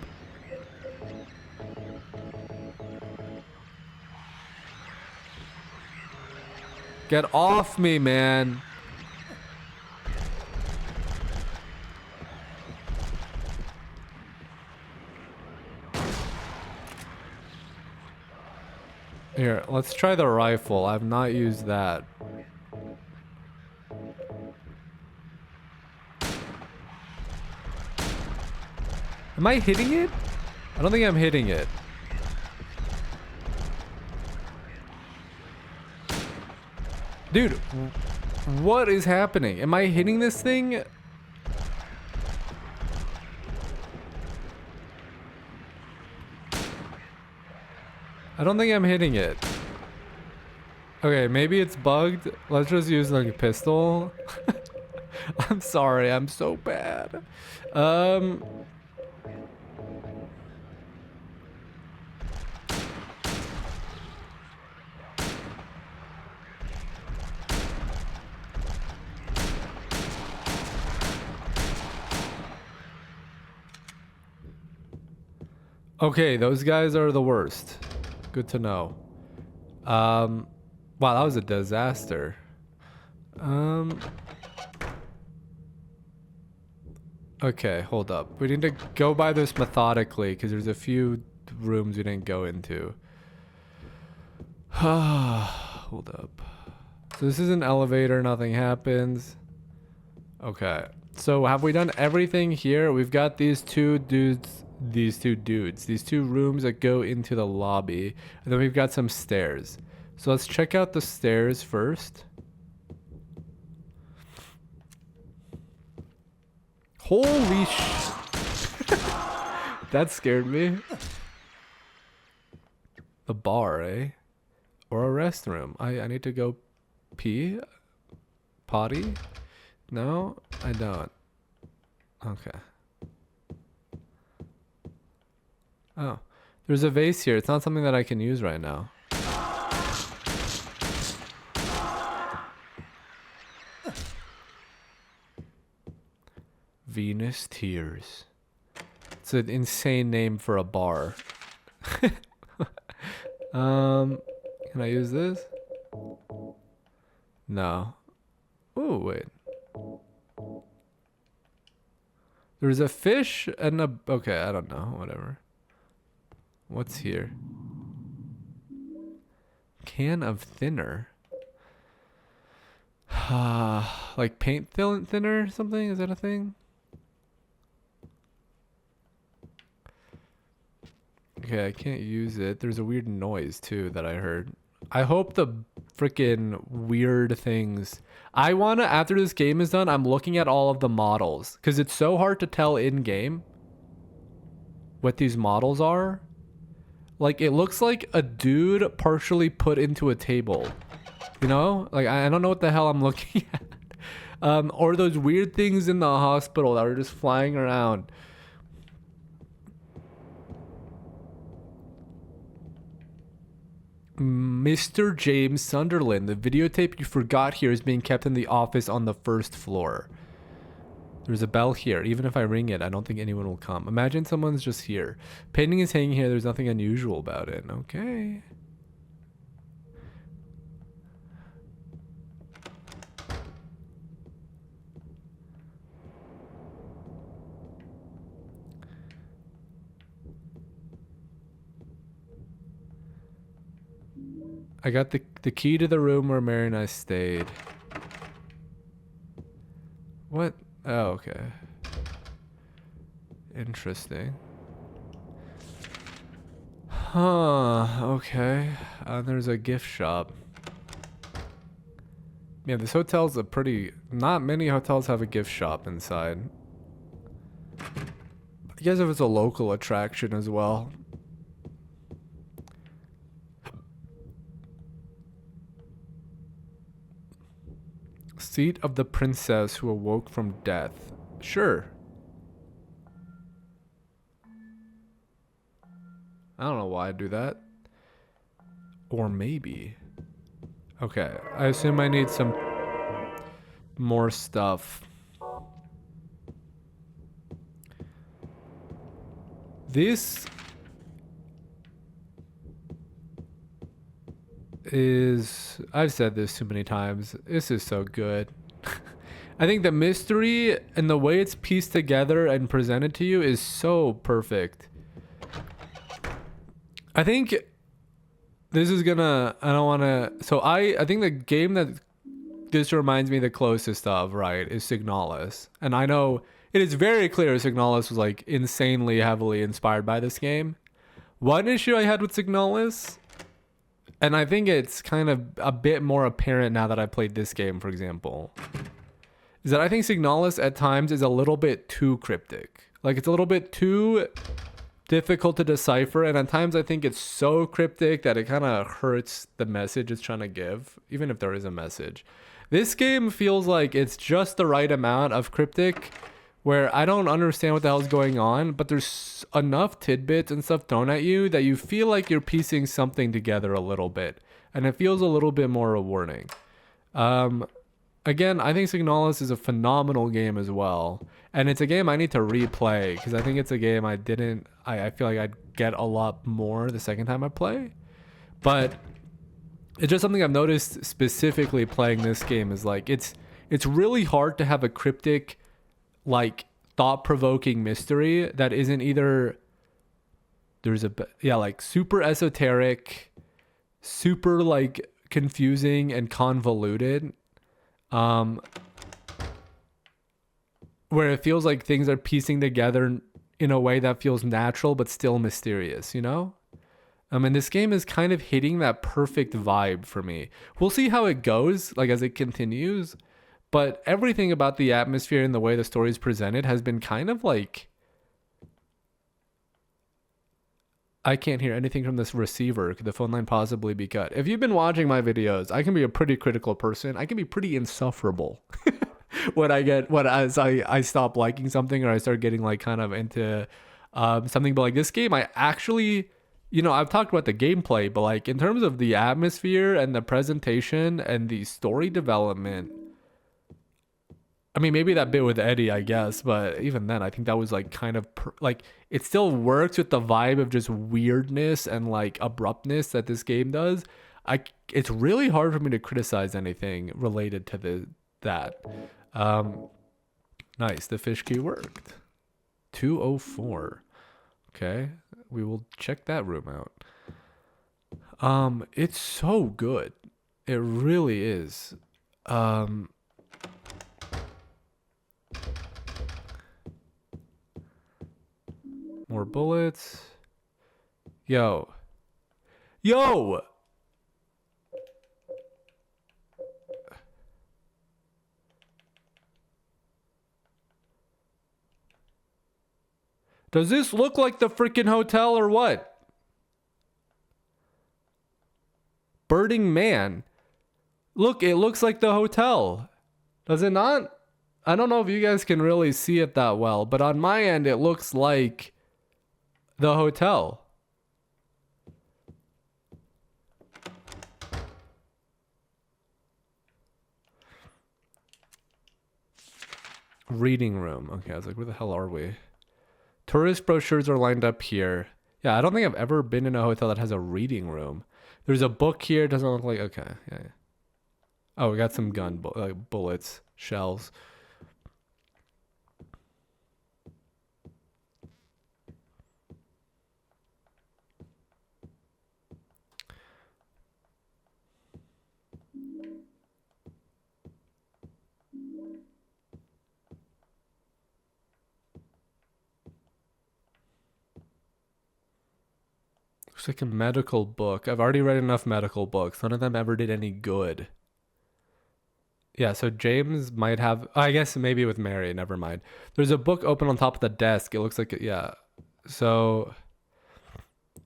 Get off me, man. Here, let's try the rifle. I've not used that. Am I hitting it? I don't think I'm hitting it. Dude, what is happening? Am I hitting this thing? I don't think I'm hitting it. Okay, maybe it's bugged. Let's just use like a pistol. I'm sorry, I'm so bad. Okay, those guys are the worst. Good to know. Wow, that was a disaster. Okay, hold up. We need to go by this methodically because there's a few rooms we didn't go into. Hold up. So this is an elevator, nothing happens. Okay. So have we done everything here? We've got these two dudes, these two rooms that go into the lobby, and then we've got some stairs. So let's check out the stairs first. Holy that scared me. The bar, eh? Or a restroom. I need to go pee? Potty? No, I don't. Okay. Oh. There's a vase here. It's not something that I can use right now. Venus Tears. It's an insane name for a bar. Can I use this? No. Oh, wait. There's a fish and a... Okay, I don't know. Whatever. What's here? Can of thinner. Like paint thinner or something? Is that a thing? Okay, I can't use it. There's a weird noise too that I heard. I hope the freaking weird things. I want to, after this game is done, I'm looking at all of the models because it's so hard to tell in game what these models are. Like, it looks like a dude partially put into a table. You know? Like, I don't know what the hell I'm looking at. Or those weird things in the hospital that are just flying around. Mr. James Sunderland. The videotape you forgot here is being kept in the office on the first floor. There's a bell here. Even if I ring it, I don't think anyone will come. Imagine someone's just here. Painting is hanging here. There's nothing unusual about it. Okay. I got the key to the room where Mary and I stayed. What? Oh, okay. Interesting. Huh, okay. There's a gift shop. Yeah, this hotel's a pretty... Not many hotels have a gift shop inside. I guess if it's a local attraction as well. Seat of the princess who awoke from death. Sure. I don't know why I do that. Or maybe. Okay, I assume I need some more stuff. This is... I've said this too many times. This is so good. I think the mystery and the way it's pieced together and presented to you is so perfect. I think this is gonna... I don't want to... So I think the game that this reminds me the closest of, right, is Signalis. And I know it is very clear Signalis was like insanely heavily inspired by this game. One issue I had with Signalis... And I think it's kind of a bit more apparent now that I played this game, for example, is that I think Signalis at times is a little bit too cryptic. Like, it's a little bit too difficult to decipher. And at times I think it's so cryptic that it kind of hurts the message it's trying to give, even if there is a message. This game feels like it's just the right amount of cryptic where I don't understand what the hell's going on, but there's enough tidbits and stuff thrown at you that you feel like you're piecing something together a little bit. And it feels a little bit more rewarding. Again, I think Signalis is a phenomenal game as well. And it's a game I need to replay because I think it's a game I feel like I'd get a lot more the second time I play. But it's just something I've noticed specifically playing this game is like, it's really hard to have a cryptic, like, thought-provoking mystery that isn't either like super esoteric, super like confusing and convoluted, where it feels like things are piecing together in a way that feels natural but still mysterious, you know? And this game is kind of hitting that perfect vibe for me. We'll see how it goes, like, as it continues. But everything about the atmosphere and the way the story is presented has been kind of like, I can't hear anything from this receiver. Could the phone line possibly be cut? If you've been watching my videos, I can be a pretty critical person. I can be pretty insufferable as I stop liking something or I start getting like kind of into something. But like this game, I actually, you know, I've talked about the gameplay, but like in terms of the atmosphere and the presentation and the story development, I mean, maybe that bit with Eddie, I guess, but even then, I think that was like kind of like it still works with the vibe of just weirdness and like abruptness that this game does. It's really hard for me to criticize anything related to that. Nice, the fish key worked. 204. Okay, we will check that room out. It's so good. It really is. More bullets. Yo. Does this look like the freaking hotel or what? Birding Man. Look, it looks like the hotel. Does it not? I don't know if you guys can really see it that well, but on my end, it looks like the hotel. Reading room. Okay, I was like, where the hell are we? Tourist brochures are lined up here. Yeah, I don't think I've ever been in a hotel that has a reading room. There's a book here. It doesn't look like... Okay, yeah. Oh, we got some gun bullets, shells. Looks like a medical book. I've already read enough medical books. None of them ever did any good. Yeah, so James might have... I guess maybe with Mary. Never mind. There's a book open on top of the desk. It looks like... Yeah. So...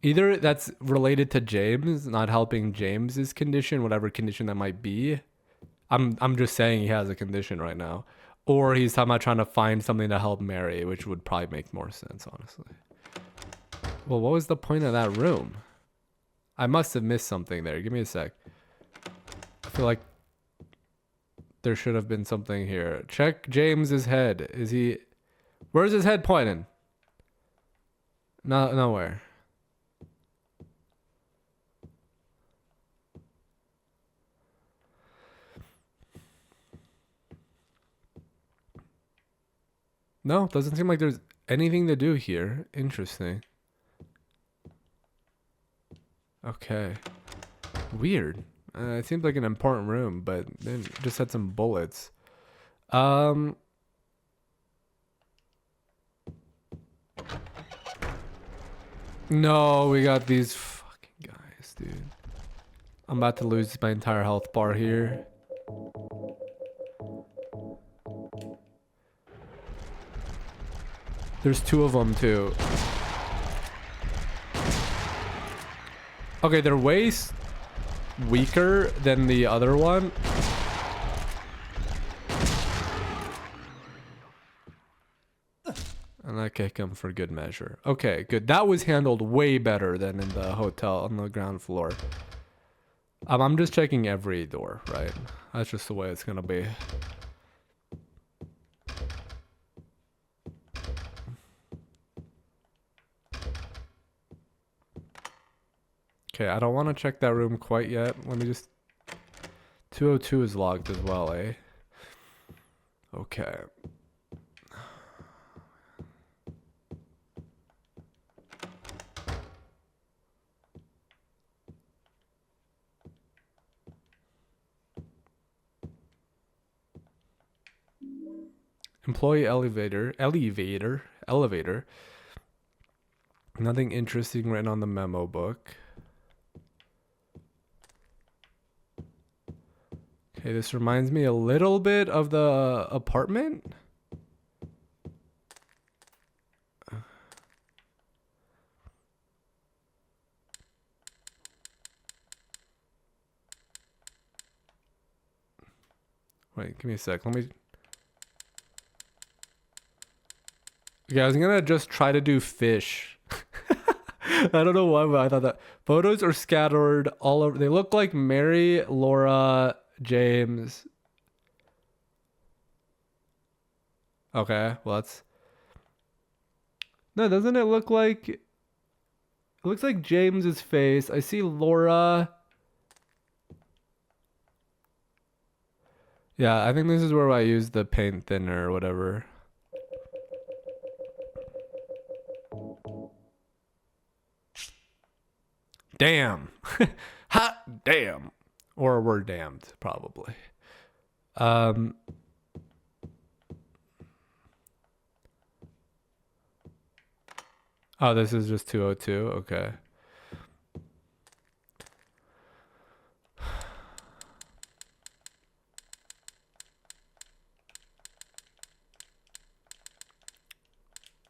Either that's related to James, not helping James's condition, whatever condition that might be. I'm just saying he has a condition right now. Or he's talking about trying to find something to help Mary, which would probably make more sense, honestly. Well, what was the point of that room? I must have missed something there. Give me a sec. I feel like there should have been something here. Check James's head. Is he... Where's his head pointing? No, nowhere. No, doesn't seem like there's anything to do here. Interesting. Okay. Weird. It seemed like an important room, but then just had some bullets. No, we got these fucking guys, dude. I'm about to lose my entire health bar here. There's two of them, too. Okay, they're way weaker than the other one. And I kick him for good measure. Okay, good. That was handled way better than in the hotel on the ground floor. I'm just checking every door, right? That's just the way it's gonna be. Okay, I don't want to check that room quite yet. Let me just... 202 is logged as well, eh? Okay. Employee elevator. Nothing interesting written on the memo book. Okay, this reminds me a little bit of the apartment. Wait, give me a sec. Let me... Okay, I was gonna just try to do fish. I don't know why, but I thought that. Photos are scattered all over. They look like Mary, Laura, James. Okay, well that's... No, doesn't it look like... It looks like James's face. I see Laura. Yeah, I think this is where I use the paint thinner or whatever. Damn. Hot damn. Or we're damned, probably. Oh, this is just 202. Okay.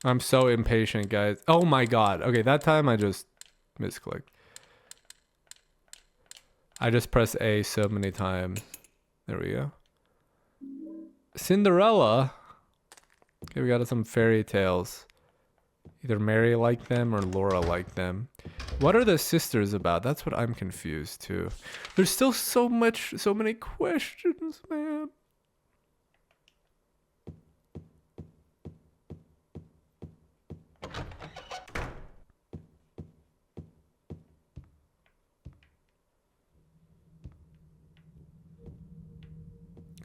I'm so impatient, guys. Oh my god. Okay, that time I just misclicked. I just pressed A so many times. There we go. Cinderella. Okay, we got some fairy tales. Either Mary liked them or Laura liked them. What are the sisters about? That's what I'm confused too. There's still so many questions, man.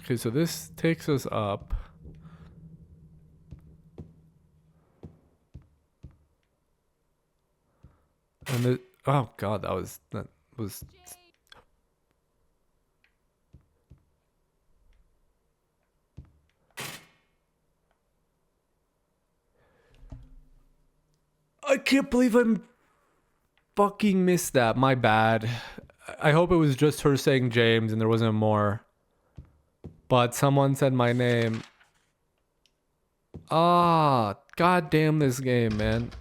Okay, so this takes us up. And the, oh god, that was I can't believe I'm fucking missed that. My bad. I hope it was just her saying James and there wasn't more. But someone said my name. Ah, god damn this game, man.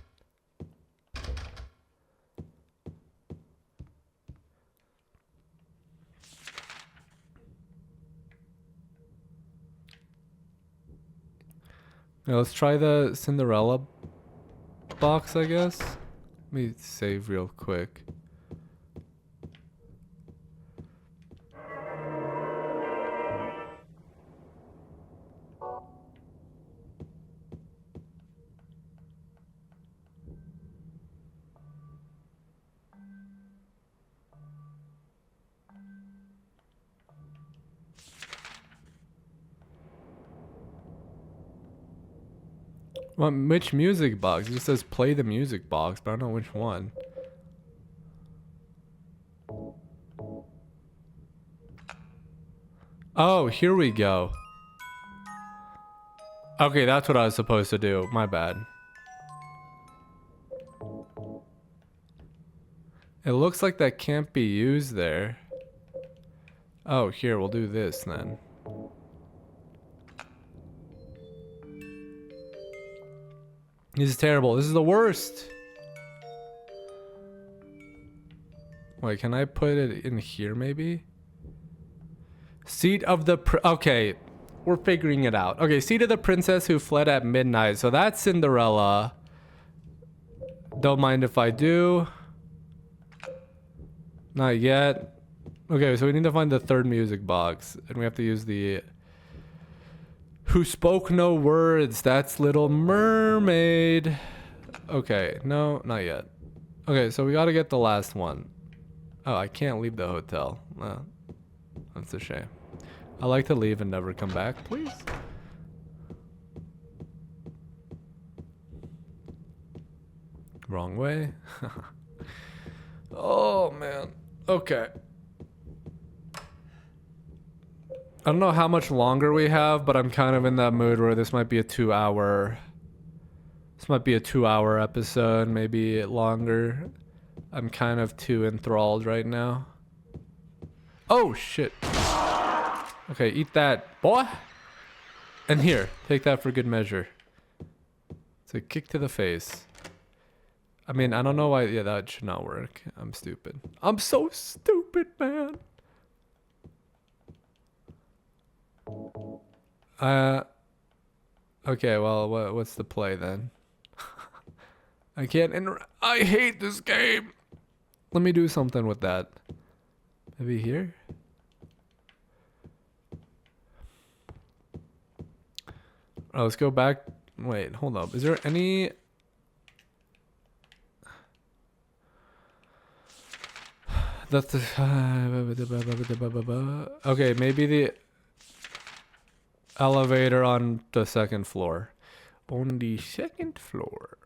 Now let's try the Cinderella box, I guess. Let me save real quick. Well, which music box? It just says play the music box, but I don't know which one. Oh, here we go. Okay, that's what I was supposed to do. My bad. It looks like that can't be used there. Oh, here, we'll do this then. This is terrible. This is the worst. Wait, can I put it in here maybe? Seat of the... Okay, we're figuring it out. Okay, seat of the princess who fled at midnight. So that's Cinderella. Don't mind if I do. Not yet. Okay, so we need to find the third music box. And we have to use the... Who spoke no words. That's Little Mermaid. Okay, no, not yet. Okay, so we gotta get the last one. Oh, I can't leave the hotel. That's a shame. I like to leave and never come back, please. Wrong way. Oh, man. Okay. I don't know how much longer we have, but I'm kind of in that mood where this might be a 2-hour... This might be a 2-hour episode, maybe longer. I'm kind of too enthralled right now. Oh, shit. Okay, eat that, boy. And here, take that for good measure. It's a kick to the face. I mean, I don't know why. Yeah, that should not work. I'm stupid. I'm so stupid, man. Okay, well, what's the play then? I can't I hate this game. Let me do something with that. Maybe here? Oh, let's go back. Wait, hold up. Is there any... That's the... Okay, maybe the elevator on the second floor. On the second floor.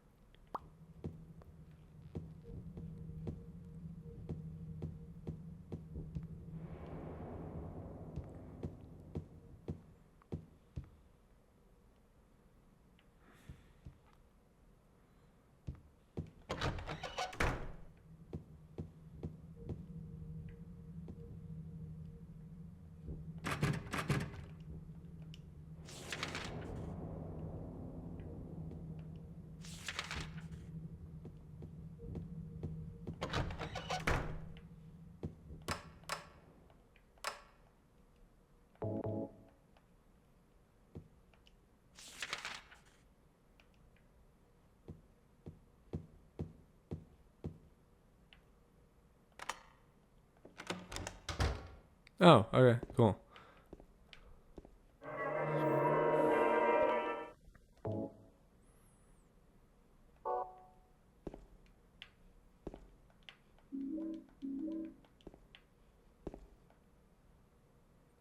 Oh, okay, cool.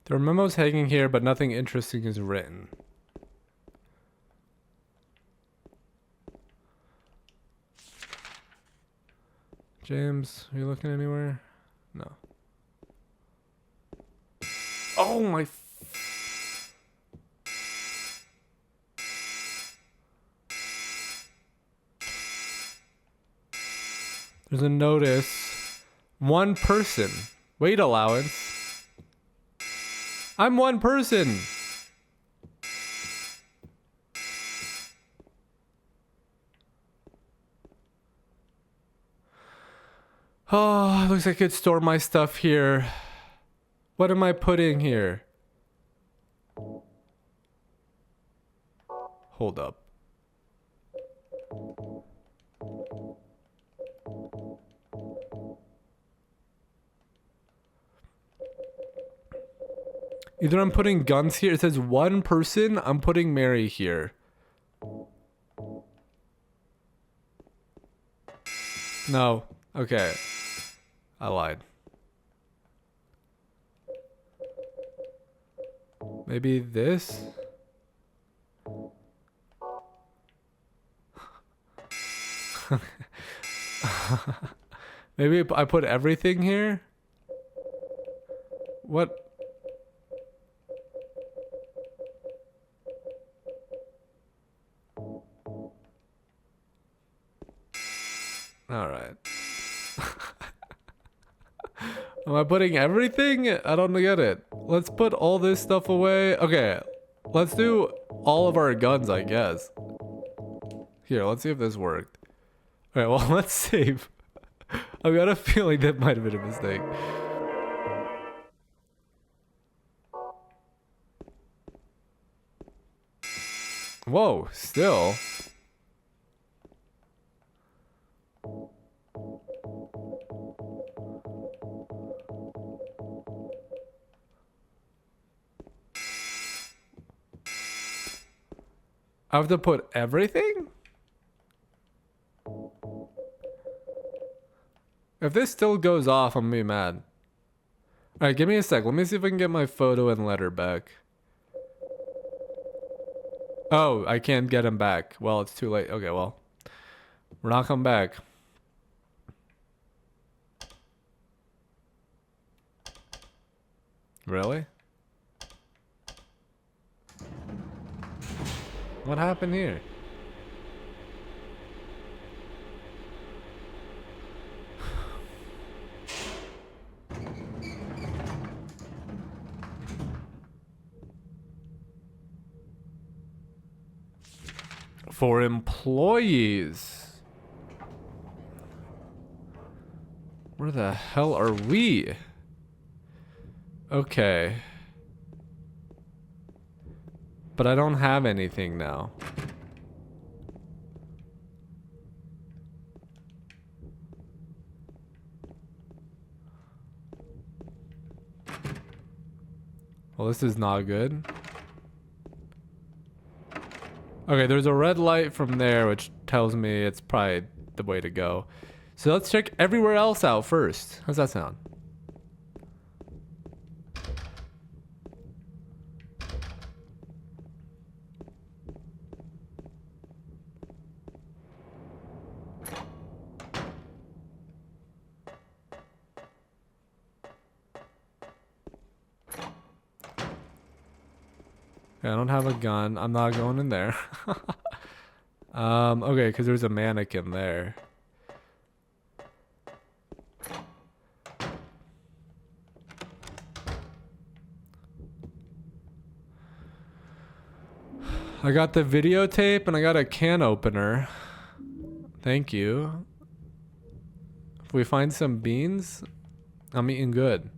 There are memos hanging here, but nothing interesting is written. James, are you looking anywhere? No. Oh my... There's a notice. One person. Weight allowance. I'm one person. Oh, looks like I could store my stuff here. What am I putting here? Hold up. Either I'm putting guns here. It says one person. I'm putting Mary here. No. Okay. I lied. Maybe this? Maybe I put everything here? What? Alright. Am I putting everything? I don't get it. Let's put all this stuff away. Okay, let's do all of our guns, I guess. Here, let's see if this worked. Alright, well, let's save. I've got a feeling that might have been a mistake. Whoa, still. I have to put everything? If this still goes off, I'm gonna be mad. Alright, give me a sec. Let me see if I can get my photo and letter back. Oh, I can't get him back. Well, it's too late. Okay, well. We're not coming back. Really? What happened here? For employees. Where the hell are we? Okay. But I don't have anything now. Well, this is not good. Okay, there's a red light from there, which tells me it's probably the way to go. So let's check everywhere else out first. How's that sound? Okay, I don't have a gun. I'm not going in there. Okay, because there's a mannequin there. I got the videotape and I got a can opener. Thank you. If we find some beans, I'm eating good.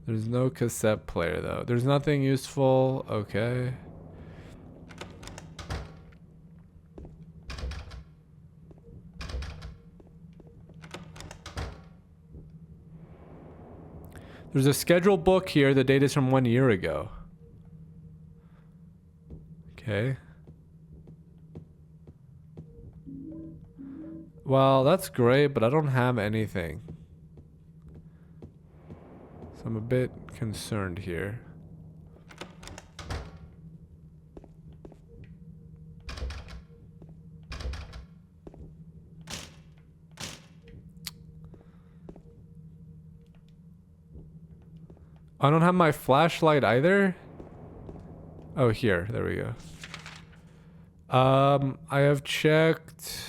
There's no cassette player though. There's nothing useful. Okay. There's a schedule book here. The date is from 1 year ago. Okay. Well, that's great, but I don't have anything. So I'm a bit concerned here. I don't have my flashlight either. Oh, here. There we go. I have checked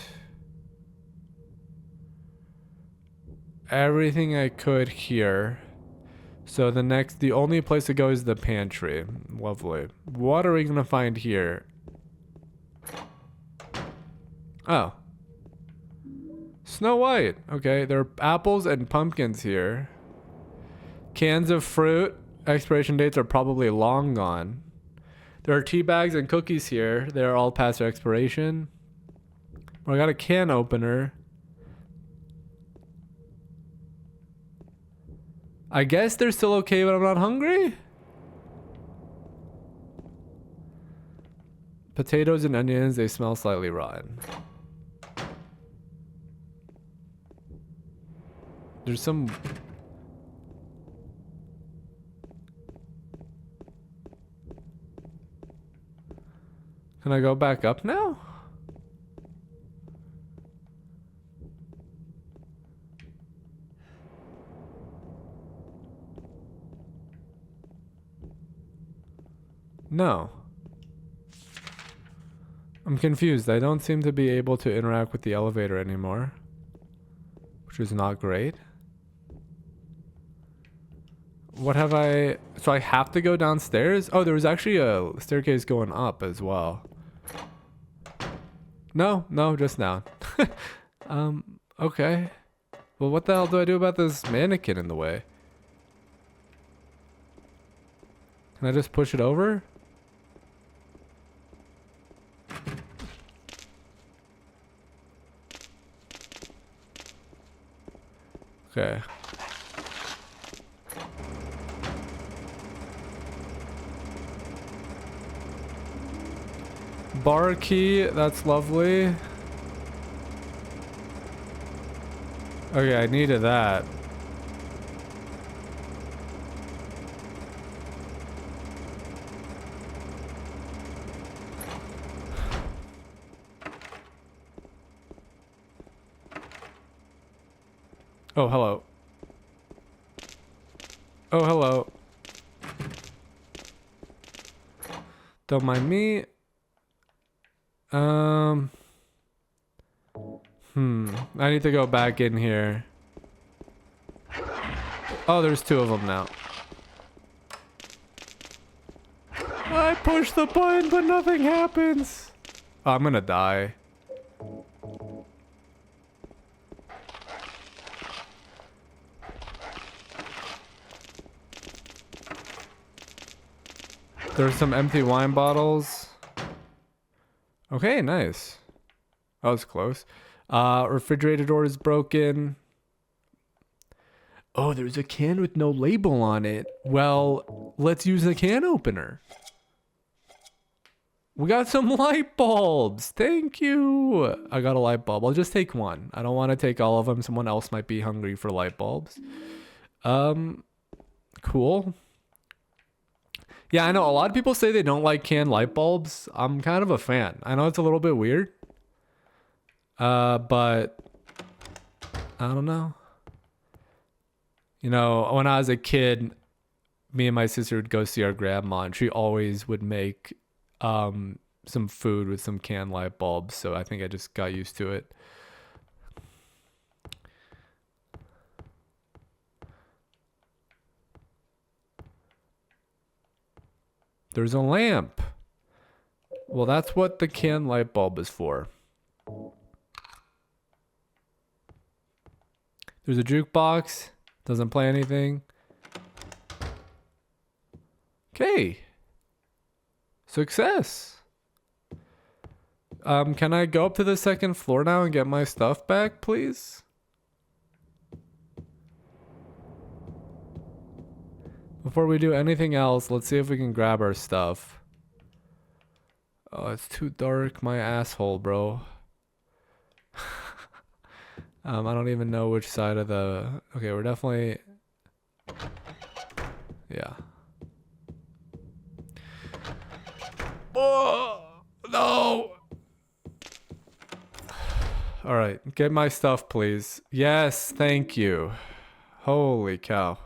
everything I could here. So the only place to go is the pantry. Lovely. What are we gonna find here? Oh. Snow White. Okay, there are apples and pumpkins here. Cans of fruit. Expiration dates are probably long gone. There are tea bags and cookies here. They're all past their expiration. I got a can opener. I guess they're still okay, but I'm not hungry. Potatoes and onions, they smell slightly rotten. There's some... Can I go back up now? No. I'm confused. I don't seem to be able to interact with the elevator anymore, which is not great. What have I... So I have to go downstairs? Oh, there was actually a staircase going up as well. No, just down. Okay. Well, what the hell do I do about this mannequin in the way? Can I just push it over? Okay. Bar key, that's lovely. Okay, I needed that. Oh, hello. Oh, hello. Don't mind me. I need to go back in here. Oh, there's two of them now. I push the button, but nothing happens. Oh, I'm gonna die. There's some empty wine bottles. Okay, nice. That was close. Refrigerator door is broken. Oh, there's a can with no label on it. Well, let's use a can opener. We got some light bulbs. Thank you. I got a light bulb. I'll just take one. I don't want to take all of them. Someone else might be hungry for light bulbs. Cool. Yeah, I know a lot of people say they don't like canned light bulbs. I'm kind of a fan. I know it's a little bit weird. But I don't know. You know, when I was a kid, me and my sister would go see our grandma, and she always would make some food with some canned light bulbs. So I think I just got used to it. There's a lamp. Well, that's what the canned light bulb is for. There's a jukebox. Doesn't play anything. Okay. Success. Can I go up to the second floor now and get my stuff back, please? Before we do anything else, let's see if we can grab our stuff. Oh, it's too dark, my asshole, bro. I don't even know which side of the... Okay, we're definitely... Yeah. Oh, no! Alright, get my stuff, please. Yes, thank you. Holy cow.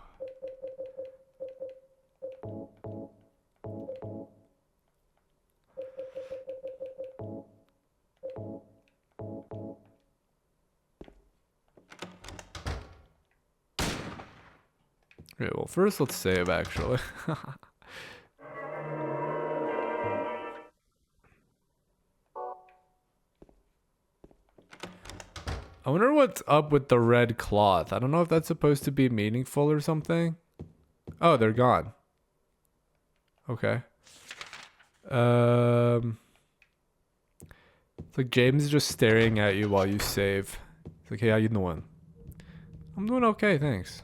Okay, well, first let's save, actually. I wonder what's up with the red cloth. I don't know if that's supposed to be meaningful or something. Oh, they're gone. Okay. It's like James is just staring at you while you save. It's like, hey, how you doing? I'm doing okay, thanks.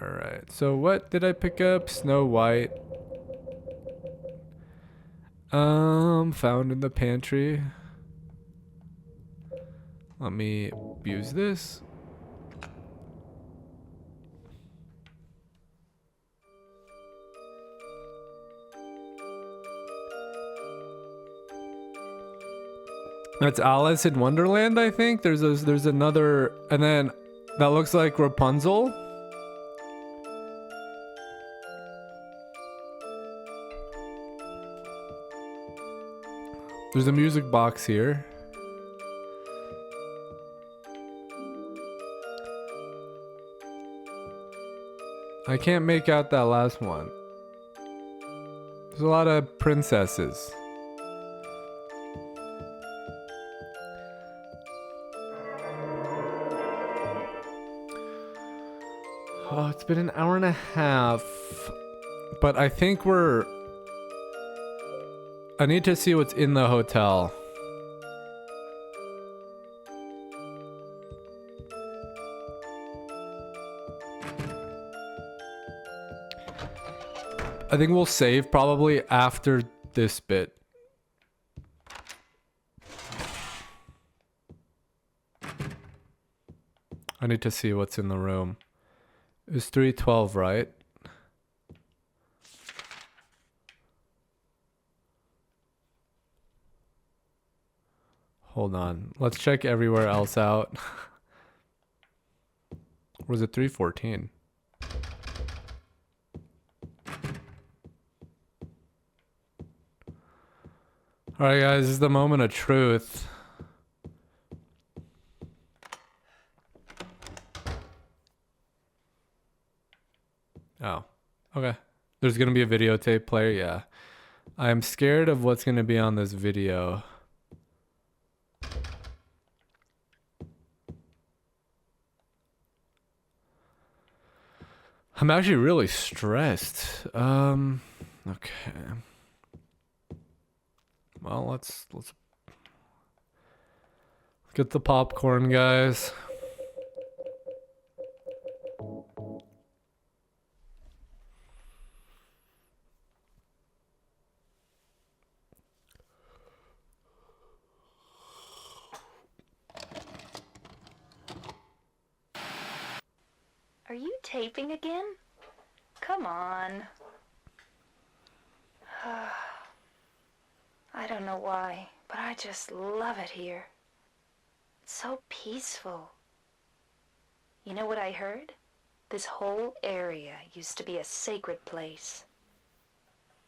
Alright, so what did I pick up? Snow White. Found in the pantry. Let me use this. That's Alice in Wonderland, I think. There's another, and then that looks like Rapunzel. There's a music box here. I can't make out that last one. There's a lot of princesses. Oh, it's been an hour and a half. But I think I need to see what's in the hotel. I think we'll save probably after this bit. I need to see what's in the room. It's 312, right? Hold on. Let's check everywhere else out. Or was it 314? Alright guys, this is the moment of truth. Oh, okay. There's gonna be a videotape player, yeah. I'm scared of what's gonna be on this video. I'm actually really stressed. Okay. Well, let's get the popcorn, guys. Are you taping again? Come on. I don't know why, but I just love it here. It's so peaceful. You know what I heard? This whole area used to be a sacred place.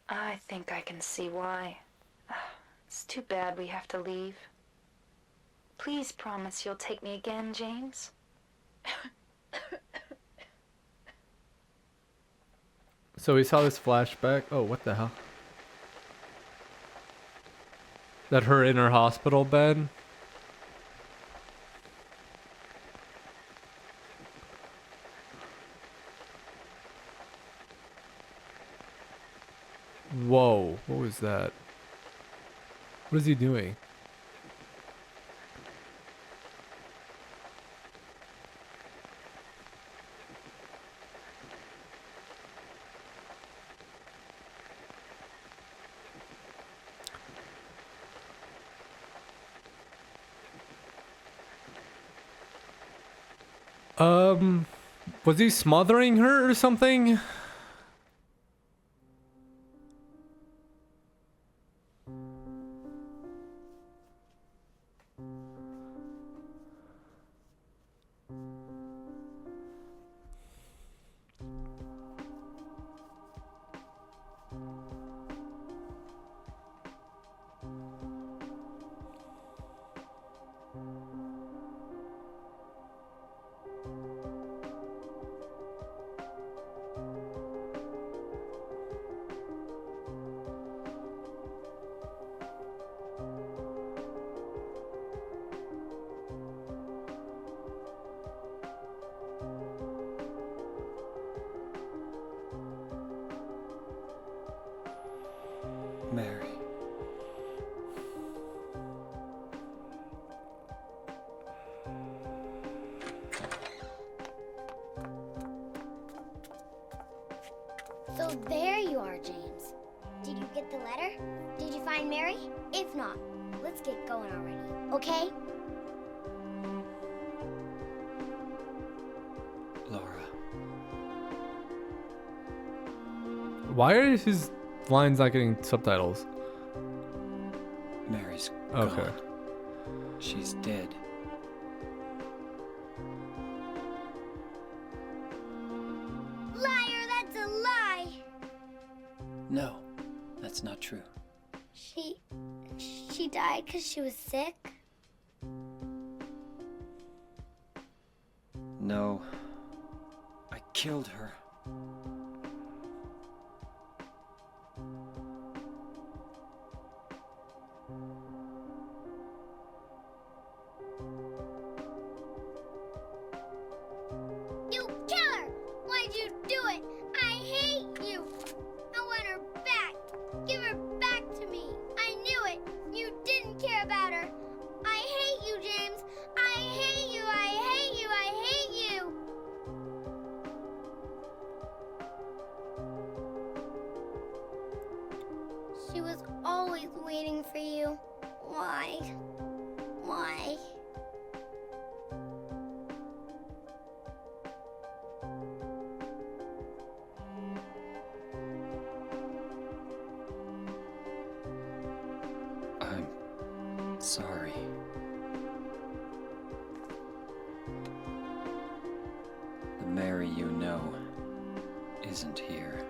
I think I can see why. It's too bad we have to leave. Please promise you'll take me again, James. So we saw this flashback. Oh, what the hell? That her in her hospital bed. Whoa, what was that? What is he doing? Was he smothering her or something? Mary. So there you are, James. Did you get the letter? Did you find Mary? If not, let's get going already, okay? Laura. Why are his lines not getting subtitles? Mary's Okay. gone. She's dead. Liar, that's a lie! No, that's not true. She died because she was sick? No, I killed her. You killer! Why'd you do it? I hate you! I want her back! Give her back to me! I knew it! You didn't care about her! I hate you, James! I hate you! I hate you! I hate you! She was always waiting for you. Why? Why? I'm sorry. The Mary you know isn't here.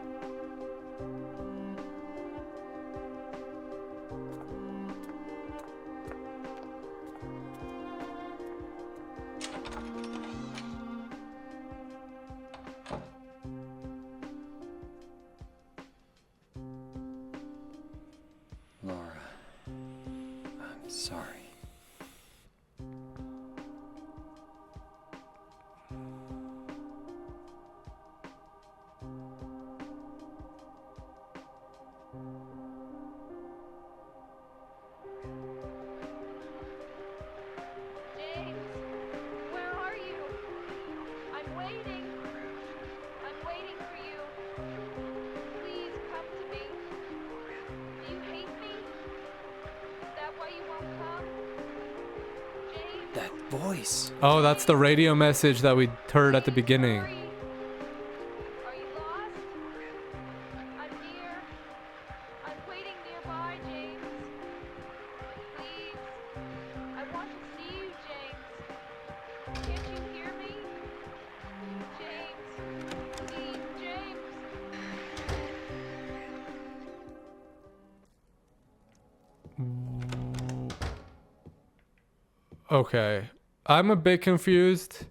Sorry. James, where are you? I'm waiting. I'm waiting for you. Please come to me. Do you hate me? Is that why you won't come? James, That voice. Oh, that's the radio message that we heard at the beginning. are you lost? I'm near. I'm waiting nearby, James. Please. I want to see you, James. Can't you hear me? James. Please, James. Okay. I'm a bit confused.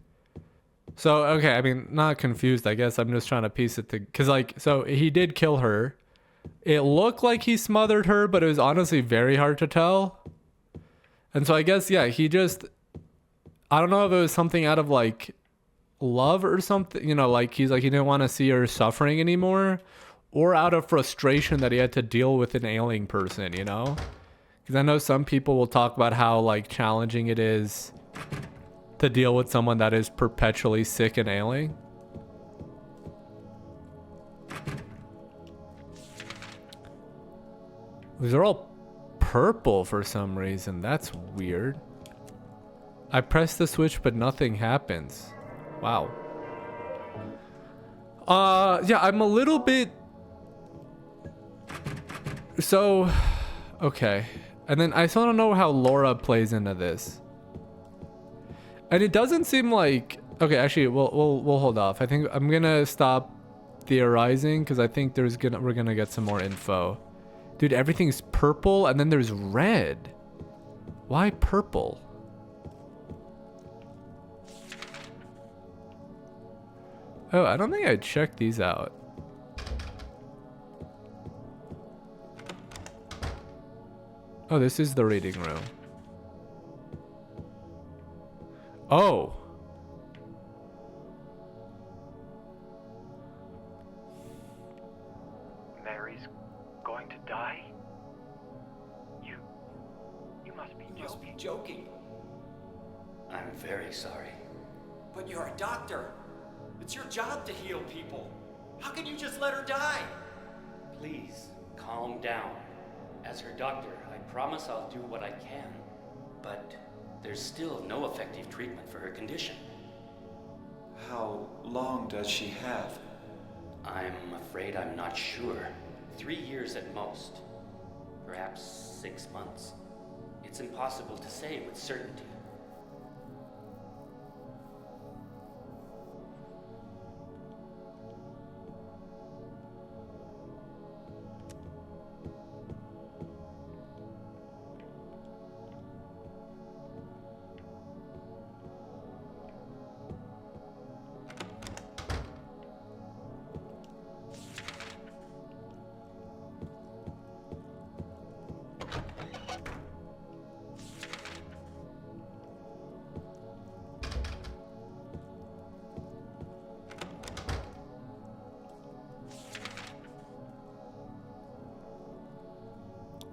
So, okay, I mean, not confused, I guess. I'm just trying to piece it together. Because, like, so he did kill her. It looked like he smothered her, but it was honestly very hard to tell. And so I guess, yeah, he just... I don't know if it was something out of, like, love or something. You know, like, he's like, he didn't want to see her suffering anymore. Or out of frustration that he had to deal with an ailing person, you know? Because I know some people will talk about how, like, challenging it is to deal with someone that is perpetually sick and ailing. These are all purple for some reason. That's weird. I press the switch, but nothing happens. Wow. Yeah, I'm a little bit... So, okay. And then I still don't know how Laura plays into this. And it doesn't seem like... Okay, actually, we'll hold off. I think I'm gonna stop theorizing because I think we're gonna get some more info. Dude, everything's purple and then there's red. Why purple? Oh, I don't think I checked these out. Oh, this is the reading room. Oh. Mary's going to die? You must be You must be joking. joking. I'm very sorry. But you're a doctor. It's your job to heal people. How can you just let her die? Please, calm down. As her doctor, I promise I'll do what I can. But there's still no effective treatment for her condition. How long does she have? I'm afraid I'm not sure. 3 years at most. Perhaps 6 months. It's impossible to say with certainty.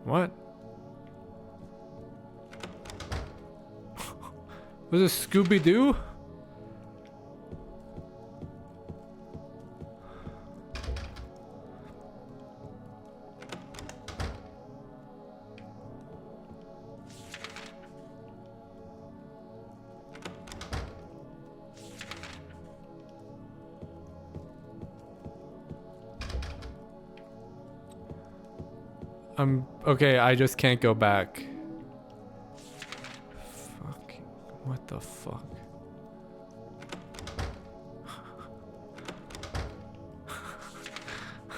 What? Was this Scooby-Doo? Okay, I just can't go back. Fucking, what the fuck?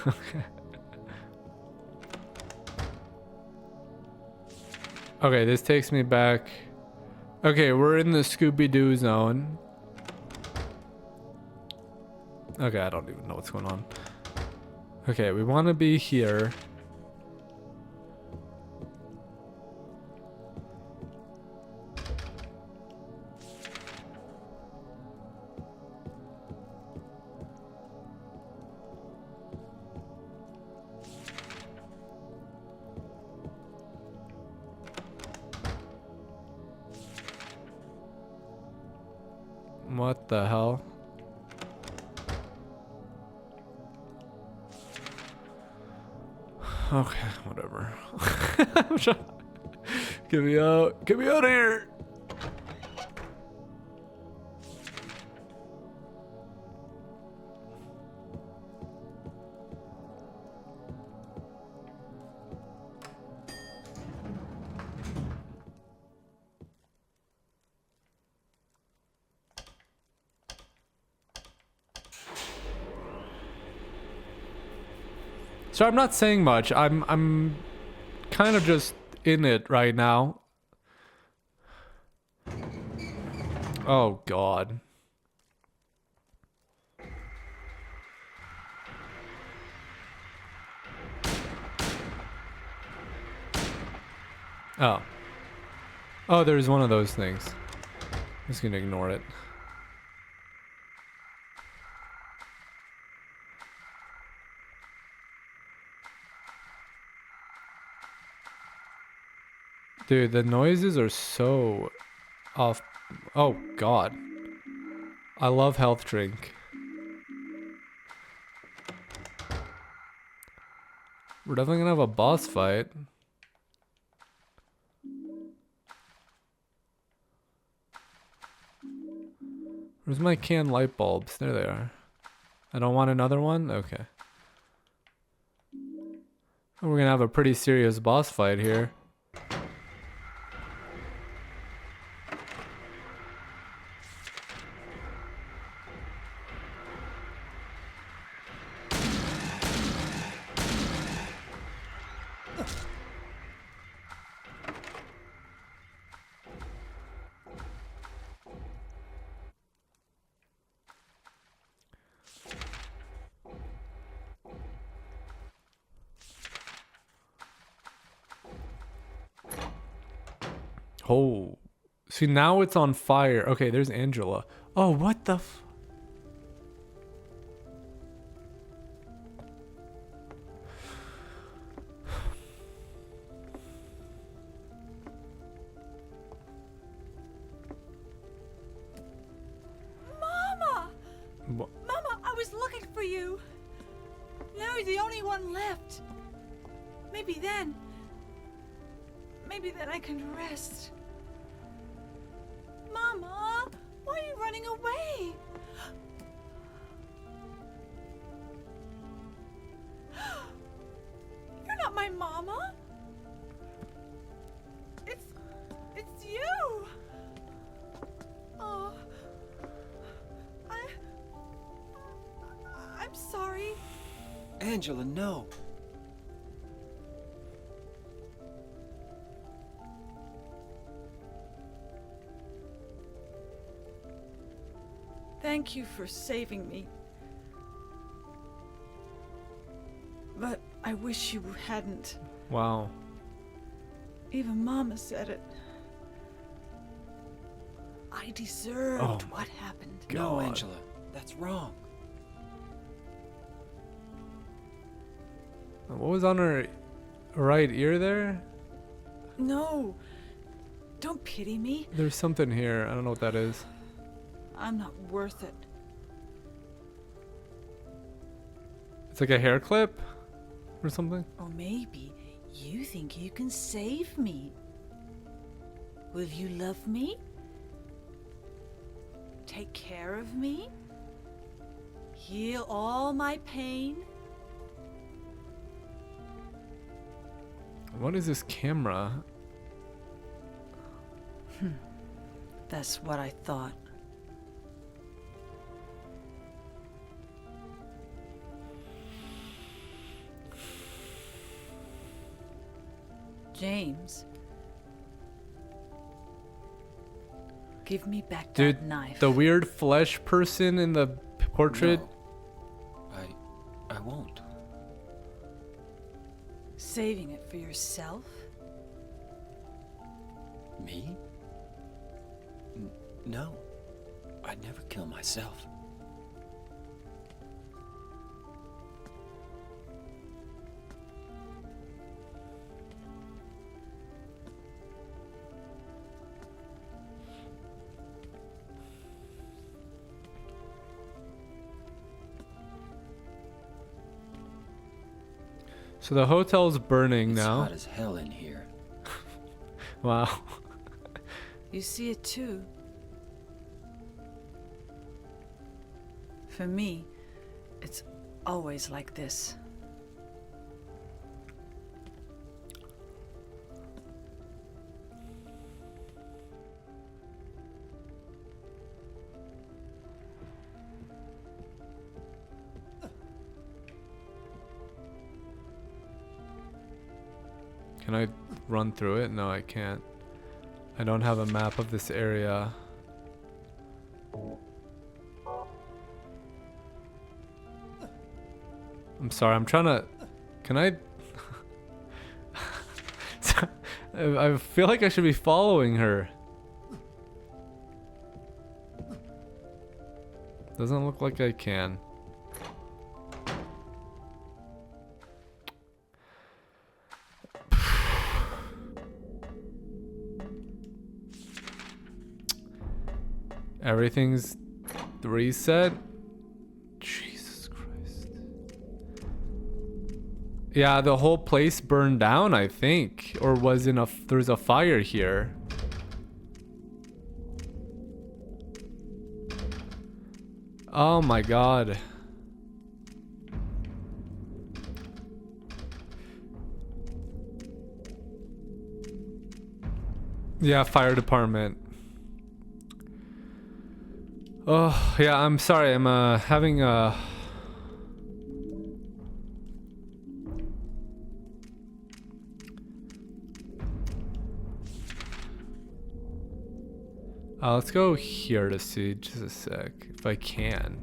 Okay. Okay, this takes me back. Okay, we're in the Scooby-Doo zone. Okay, I don't even know what's going on. Okay, we want to be here. What the hell? Okay, whatever. I'm trying- Get me out. Get me out of here. So I'm not saying much. I'm kind of just in it right now. Oh god. Oh. Oh, there's one of those things. I'm just gonna ignore it. Dude, the noises are so off. Oh god. I love health drink. We're definitely gonna have a boss fight. Where's my canned light bulbs? There they are. I don't want another one? Okay. We're gonna have a pretty serious boss fight here. Oh, see now it's on fire. Okay, there's Angela. Oh, what the f— Mama! Wha— Mama, I was looking for you. Now you're the only one left. Maybe then I can rest. Mama, why are you running away? You're not my mama. It's you. Oh, I'm sorry. Angela, no. Thank you for saving me. But I wish you hadn't. Wow. Even Mama said it. I deserved what happened. No, Angela, that's wrong. What was on her right ear there? No. Don't pity me. There's something here. I don't know what that is. I'm not worth it. It's like a hair clip or something. Or maybe you think you can save me. Will you love me? Take care of me? Heal all my pain? What is this camera? That's what I thought. James, give me back Dude, that knife. the weird flesh person in the portrait. No, I won't. Saving it for yourself? Me? No. I'd never kill myself. So the hotel's burning It's now. hot as hell in here. Wow. You see it too. For me, it's always like this. Can I run through it? No, I can't. I don't have a map of this area. I'm sorry, I'm trying to... Can I... I feel like I should be following her. Doesn't look like I can. Everything's reset. Jesus Christ. Yeah, the whole place burned down, I think. Or was in a... There's a fire here. Oh my god. Yeah, fire department. Oh, yeah, I'm sorry. I'm having a... let's go here to see, just a sec, if I can.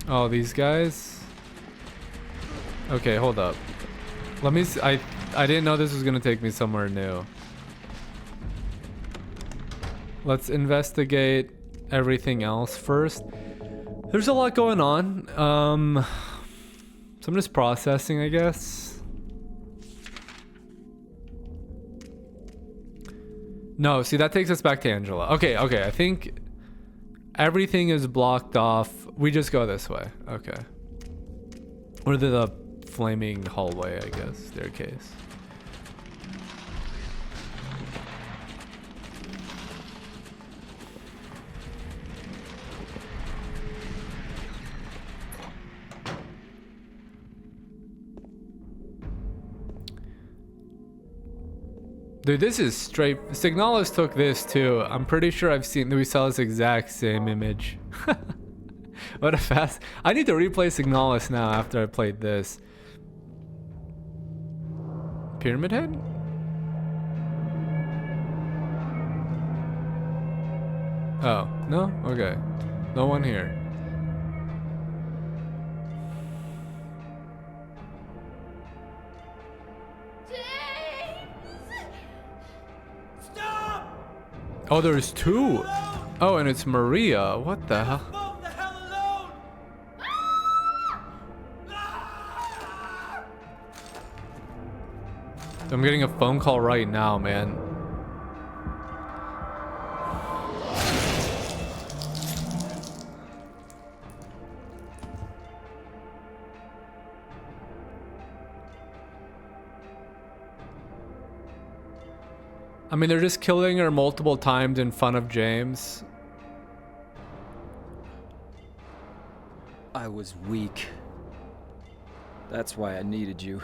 Oh, these guys? Okay, hold up. Let me see. I didn't know this was gonna take me somewhere new. Let's investigate everything else first. There's a lot going on. So I'm just processing, I guess. No, see, that takes us back to Angela. Okay, I think everything is blocked off. We just go this way. Okay. Or the flaming hallway, I guess. Staircase. Dude, this is straight. Signalis took this too. I'm pretty sure I've seen that we saw this exact same image. What a fast. I need to replay Signalis now after I played this. Pyramid Head? Oh, no? Okay. No one here. Oh, there's two. Oh, and it's Maria. What the hell? I'm getting a phone call right now, man. I mean, they're just killing her multiple times in front of James. I was weak. That's why I needed you.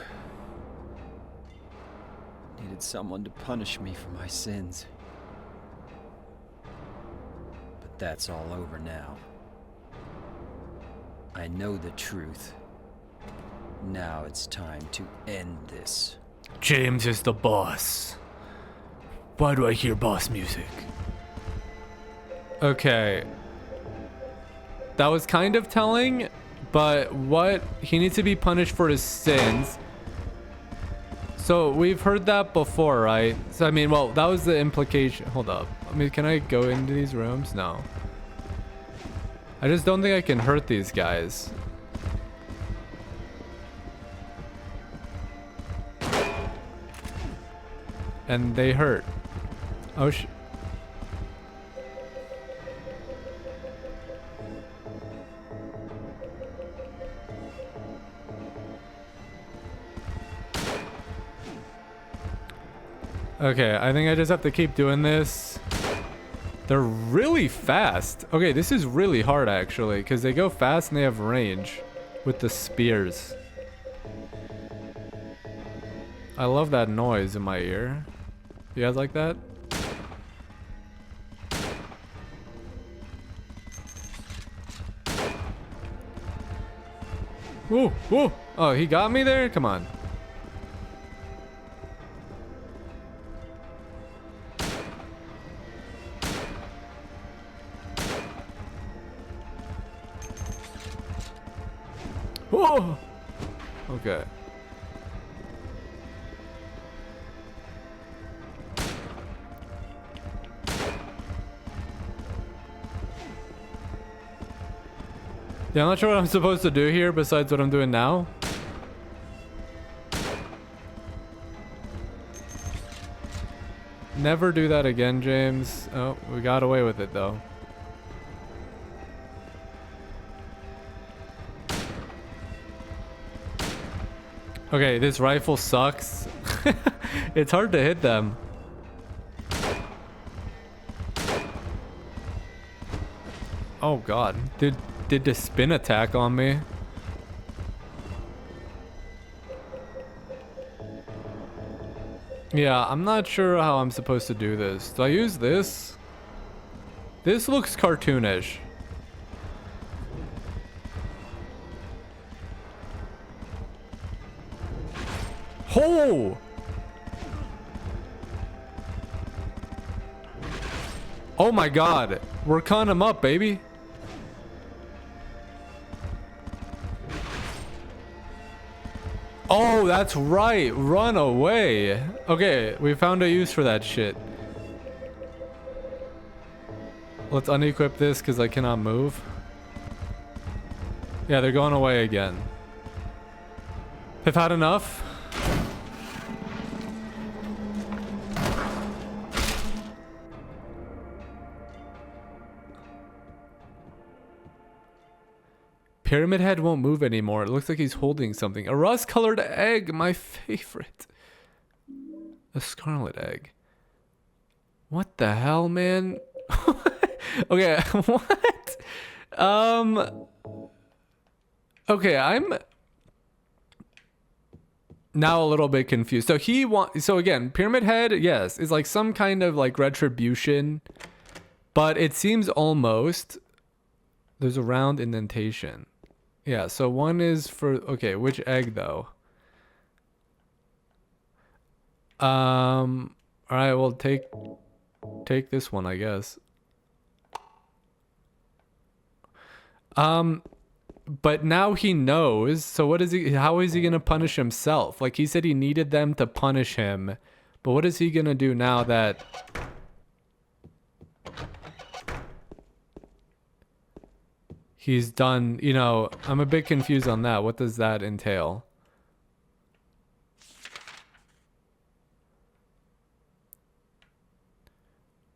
Needed someone to punish me for my sins. But that's all over now. I know the truth. Now it's time to end this. James is the boss. Why do I hear boss music? Okay. That was kind of telling, but what? He needs to be punished for his sins. So we've heard that before, right? So I mean, well, that was the implication. Hold up. I mean, can I go into these rooms? No. I just don't think I can hurt these guys. and they hurt. Oh Okay, I think I just have to keep doing this. They're really fast. Okay, this is really hard actually, because they go fast and they have range with the spears. I love that noise in my ear. You guys like that? Whoa, whoa. Oh, he got me there? Come on. Whoa! Okay. Yeah, I'm not sure what I'm supposed to do here besides what I'm doing now. Never do that again, James. Oh, we got away with it though. Okay, this rifle sucks. It's hard to hit them. Oh god. Did the spin attack on me? Yeah, I'm not sure how I'm supposed to do this. Do I use this? This looks cartoonish. Oh! Oh my god. We're cutting him up, baby. Oh, that's right. Run away. Okay, we found a use for that shit. Let's unequip this because I cannot move. Yeah, they're going away again. I've had enough. Pyramid Head won't move anymore. It looks like he's holding something. A rust-colored egg, my favorite. A scarlet egg. What the hell, man? Okay, what? Okay, I'm now a little bit confused. So again, Pyramid Head, yes, is like some kind of like retribution, but it seems almost there's a round indentation. Yeah, so one is for, okay, which egg though? All right, well take this one, I guess. But now he knows, so what is he, how is he gonna punish himself? Like he said he needed them to punish him, but what is he gonna do now that he's done, you know, I'm a bit confused on that. What does that entail?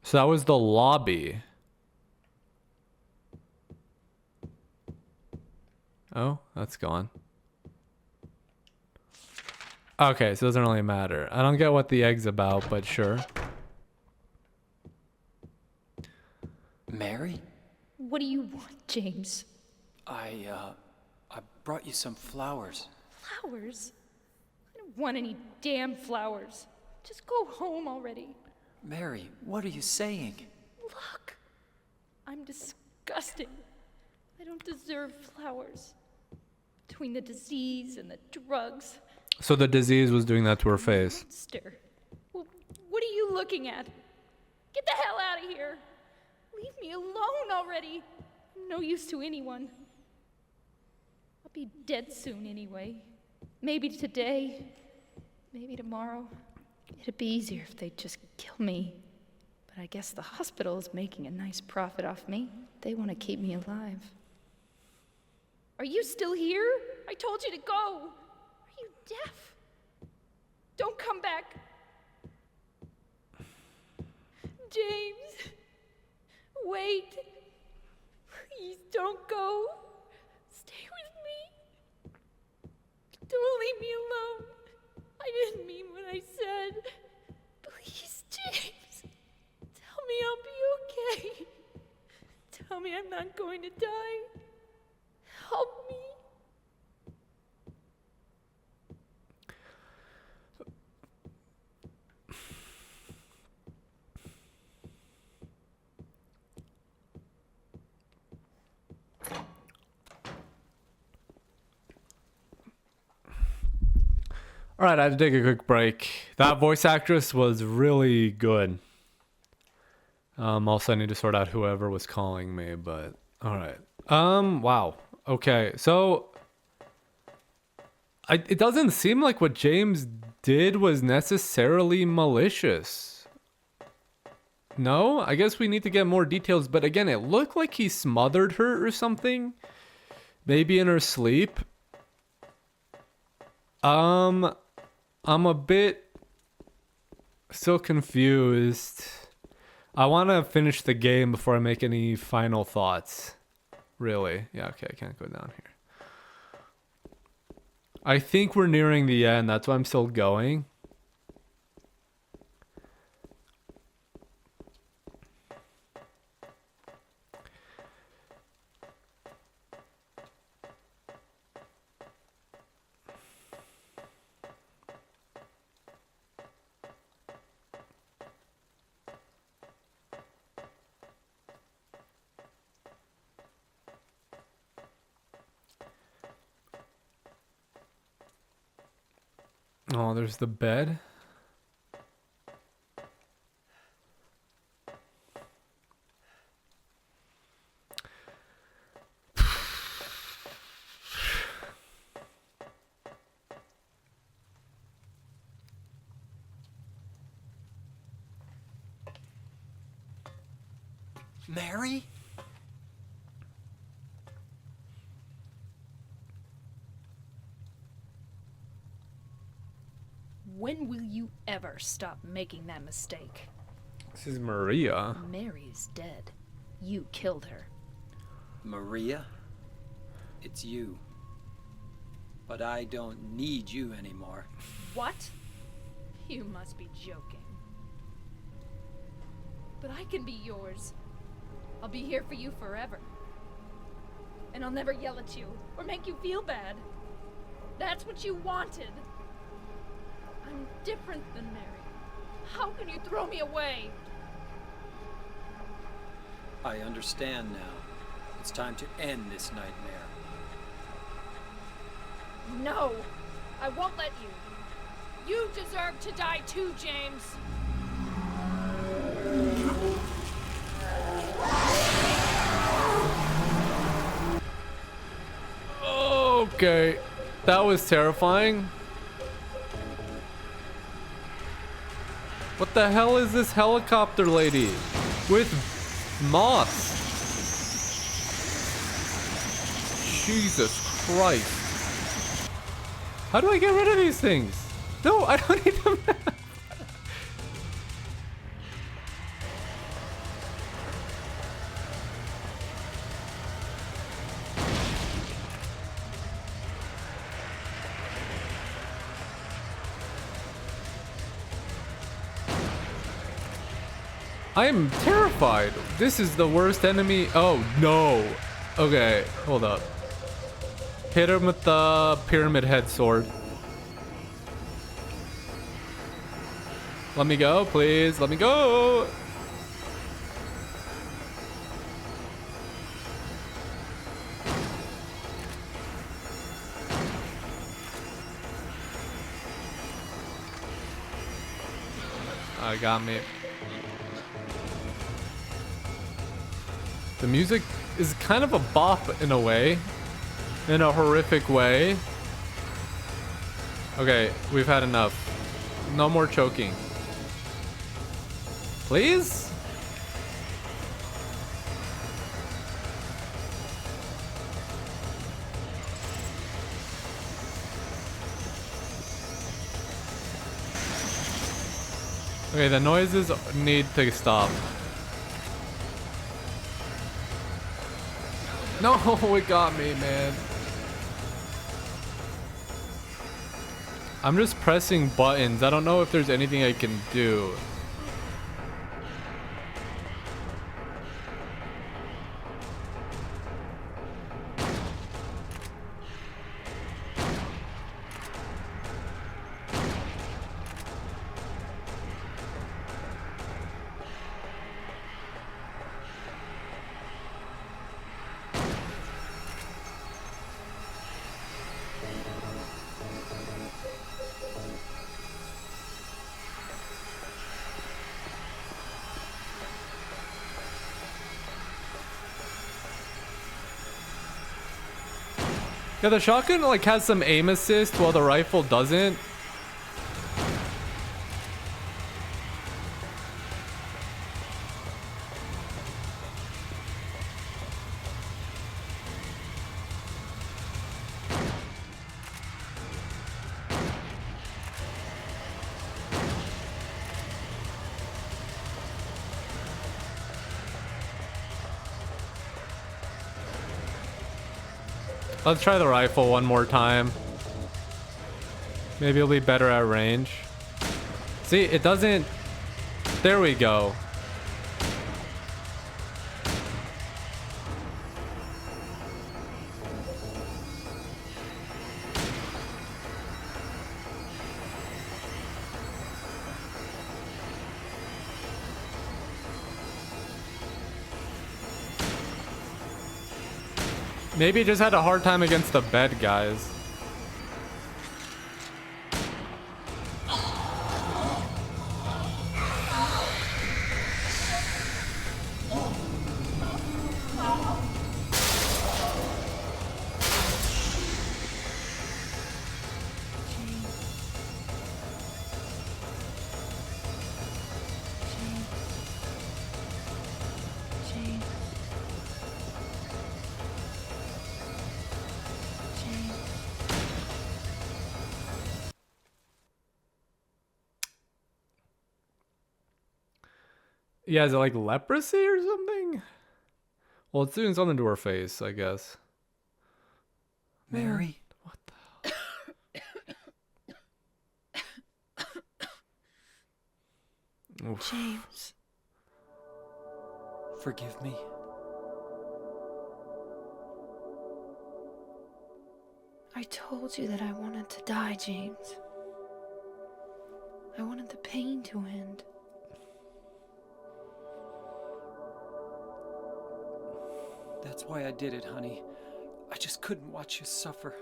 So that was the lobby. Oh, that's gone. Okay, so it doesn't really matter. I don't get what the egg's about, but sure. Mary? What do you want, James? I brought you some flowers. Flowers? I don't want any damn flowers. Just go home already. Mary, what are you saying? Look, I'm disgusting. I don't deserve flowers. Between the disease and the drugs. So the disease was doing that to her face. Monster. Well, what are you looking at? Get the hell out of here. Leave me alone already. I'm no use to anyone. I'll be dead soon anyway. Maybe today. Maybe tomorrow. It'd be easier if they'd just kill me. But I guess the hospital is making a nice profit off me. They want to keep me alive. Are you still here? I told you to go. Are you deaf? Don't come back. James, wait. Please don't go. Stay with me. Don't leave me alone. I didn't mean what I said. Please, James. Tell me I'll be okay. Tell me I'm not going to die. Help me. All right, I had to take a quick break. That voice actress was really good. Also, I need to sort out whoever was calling me, but all right. Wow. Okay, so it doesn't seem like what James did was necessarily malicious. No, I guess we need to get more details. But again, it looked like he smothered her or something, maybe in her sleep. I'm a bit still confused. I want to finish the game before I make any final thoughts. Really? Yeah, okay, I can't go down here. I think we're nearing the end. That's why I'm still going. Oh, there's the bed. Mary? When will you ever stop making that mistake? This is Maria. Mary's dead. You killed her. Maria? It's you. But I don't need you anymore. What? You must be joking. But I can be yours. I'll be here for you forever. And I'll never yell at you or make you feel bad. That's what you wanted. I'm different than Mary. How can you throw me away? I understand now. It's time to end this nightmare. No, I won't let you. You deserve to die too, James. Okay, that was terrifying. What the hell is this helicopter lady with moss? Jesus Christ. How do I get rid of these things? No, I don't need them. I am terrified. This is the worst enemy. Oh, no. Okay, hold up. Hit him with the pyramid head sword. Let me go, please. Let me go. Got me. The music is kind of a bop in a way. In a horrific way. Okay, we've had enough. No more choking. Please? Okay, the noises need to stop. No, it got me, man. I'm just pressing buttons. I don't know if there's anything I can do. Yeah, the shotgun like has some aim assist while the rifle doesn't. Let's try the rifle one more time. Maybe it'll be better at range. See, it doesn't... There we go. Maybe it just had a hard time against the bed guys. Yeah, is it like leprosy or something? Well, it's doing something to her face, I guess. Mary? What the hell? Oof. James. Forgive me. I told you that I wanted to die, James. I wanted the pain to end. That's why I did it, honey. I just couldn't watch you suffer.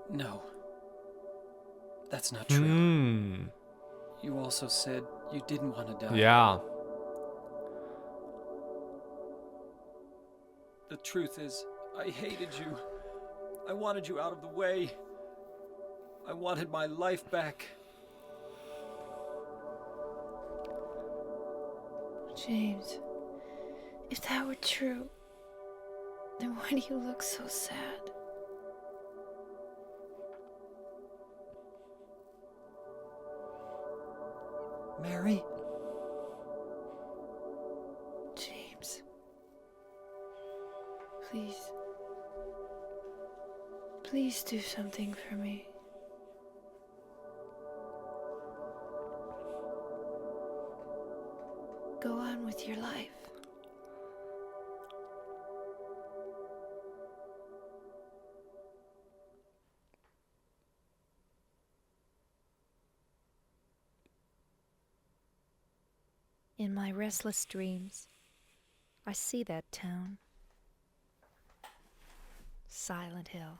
No. That's not true. You also said you didn't want to die. Yeah. The truth is, I hated you. I wanted you out of the way. I wanted my life back. James, if that were true, then why do you look so sad? Mary? James. Please. Please do something for me. Go on with your life. In my restless dreams, I see that town. Silent Hill.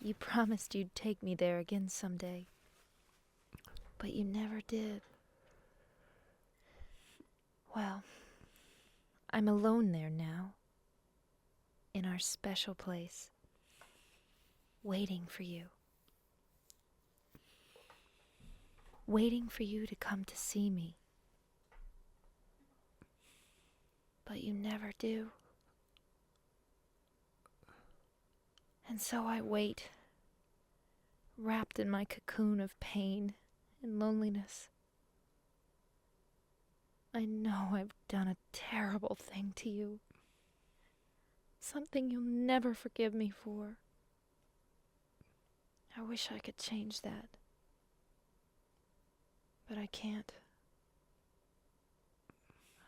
You promised you'd take me there again someday, but you never did. Well, I'm alone there now, in our special place, waiting for you. Waiting for you to come to see me. But you never do. And so I wait wrapped in my cocoon of pain and loneliness. I know I've done a terrible thing to you. Something you'll never forgive me for. I wish I could change that. But I can't.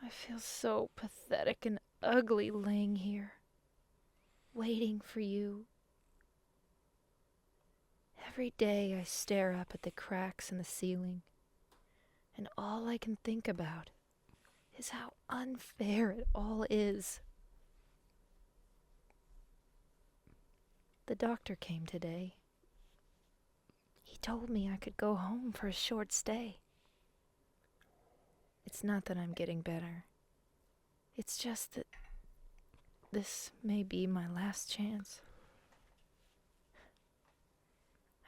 I feel so pathetic and ugly laying here, waiting for you. Every day I stare up at the cracks in the ceiling, and all I can think about is how unfair it all is. The doctor came today. He told me I could go home for a short stay. It's not that I'm getting better. It's just that this may be my last chance.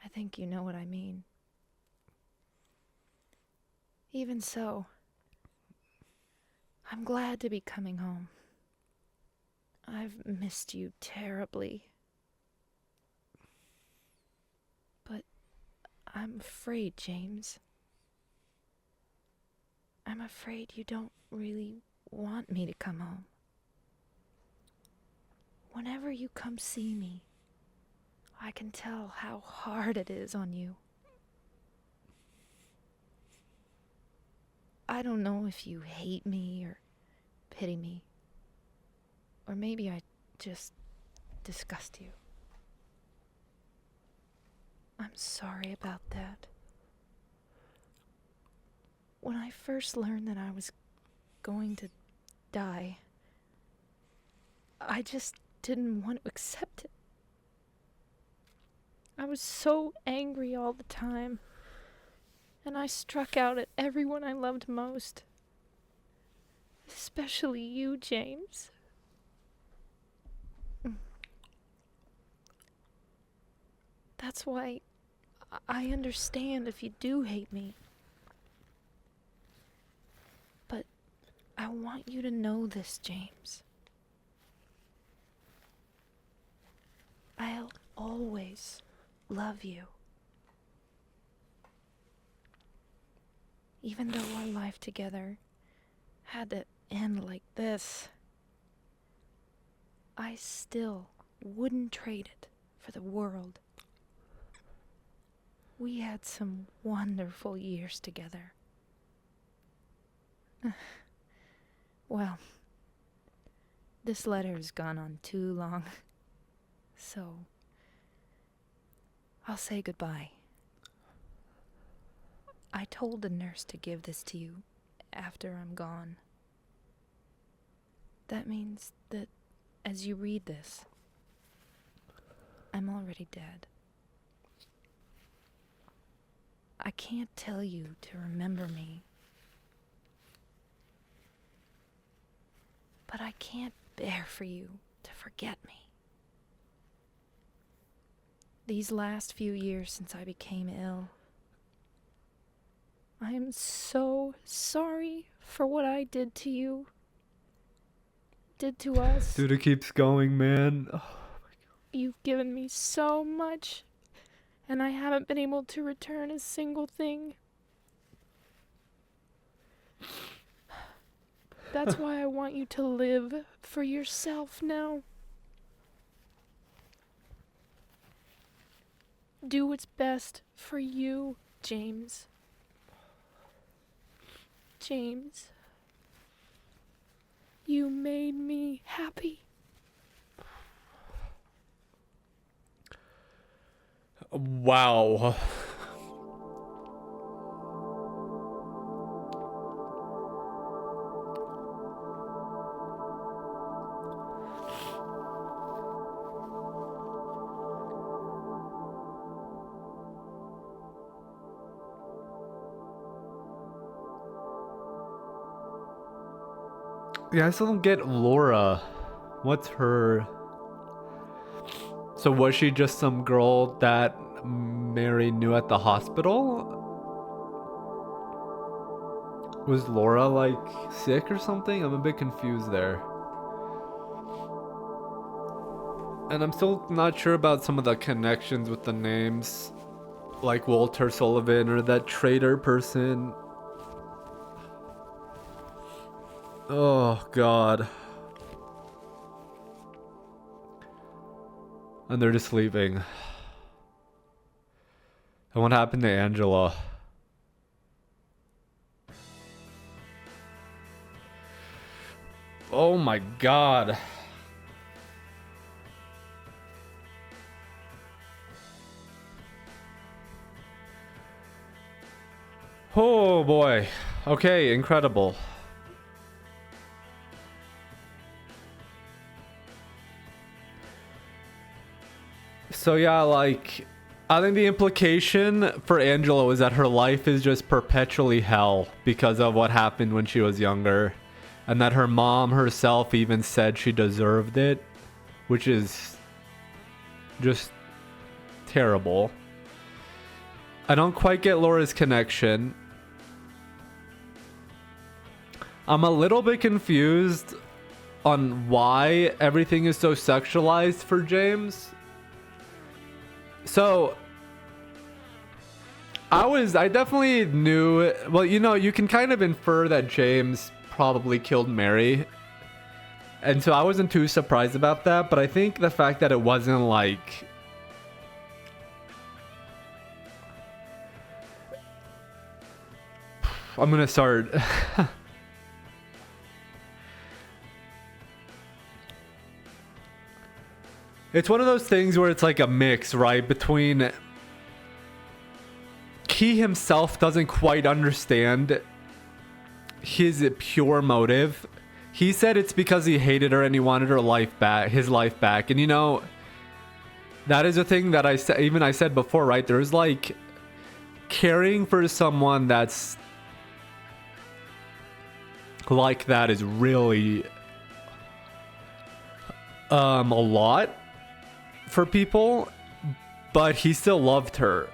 I think you know what I mean. Even so, I'm glad to be coming home. I've missed you terribly. But I'm afraid, James. I'm afraid you don't really want me to come home. Whenever you come see me, I can tell how hard it is on you. I don't know if you hate me or pity me, or maybe I just disgust you. I'm sorry about that. When I first learned that I was going to die, I just didn't want to accept it. I was so angry all the time, and I struck out at everyone I loved most. Especially you, James. That's why I understand if you do hate me. But I want you to know this, James. I'll always love you. Even though our life together had to end like this, I still wouldn't trade it for the world. We had some wonderful years together. Well, this letter has gone on too long, so I'll say goodbye. I told the nurse to give this to you after I'm gone. That means that as you read this, I'm already dead. I can't tell you to remember me, but I can't bear for you to forget me. These last few years since I became ill, I am so sorry for what I did to you, did to us. Dude, it keeps going, man. Oh, You've given me so much, and I haven't been able to return a single thing. That's why I want you to live for yourself now. Do what's best for you, James. James, you made me happy. wow. Yeah, I still don't get Laura. What's her... So was she just some girl that Mary knew at the hospital? Was Laura, like, sick or something? I'm a bit confused there. And I'm still not sure about some of the connections with the names. like Walter Sullivan or that traitor person. Oh God. And they're just leaving. And what happened to Angela? Oh my God. Oh boy. Okay, incredible. So yeah, like, I think the implication for Angela was that her life is just perpetually hell because of what happened when she was younger. And that her mom herself even said she deserved it, which is just terrible. I don't quite get Laura's connection. I'm a little bit confused on why everything is so sexualized for James. So I definitely knew, well, you know, you can kind of infer that James probably killed Mary. And so I wasn't too surprised about that, but I think the fact that it wasn't like I'm gonna start it's one of those things where it's like a mix, right? Between he himself doesn't quite understand his pure motive. He said it's because he hated her and he wanted her life back, his life back. And you know, that is a thing that I said before, right? There's like caring for someone that's like that is really a lot for people, but he still loved her.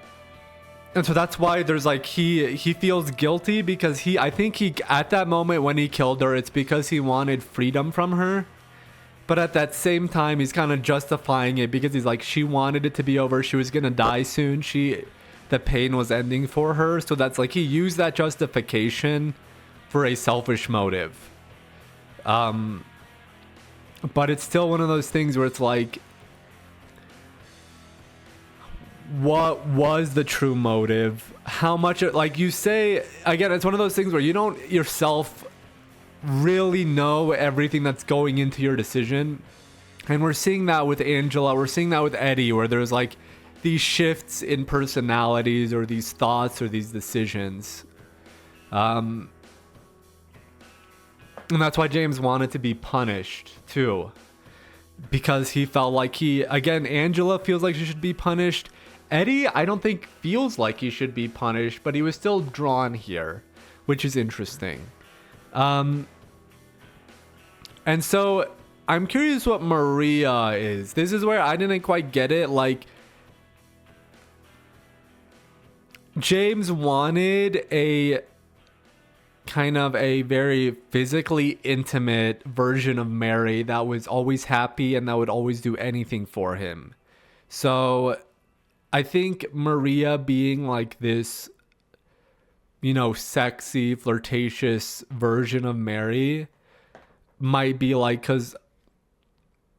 And so that's why there's like he feels guilty because I think he at that moment when he killed her, it's because he wanted freedom from her. But at that same time, he's kind of justifying it because he's like, she wanted it to be over. She was going to die soon. The pain was ending for her. So that's like, he used that justification for a selfish motive. But it's still one of those things where it's like, what was the true motive? How much, like you say, again, it's one of those things where you don't yourself really know everything that's going into your decision. And we're seeing that with Angela, we're seeing that with Eddie, where there's like these shifts in personalities or these thoughts or these decisions. And that's why James wanted to be punished too, because he felt like Angela feels like she should be punished. Eddie, I don't think feels like he should be punished, but he was still drawn here, which is interesting. And so I'm curious what Maria is. This is where I didn't quite get it. Like, James wanted a kind of a very physically intimate version of Mary that was always happy and that would always do anything for him. So I think Maria being like this, you know, sexy, flirtatious version of Mary might be like, because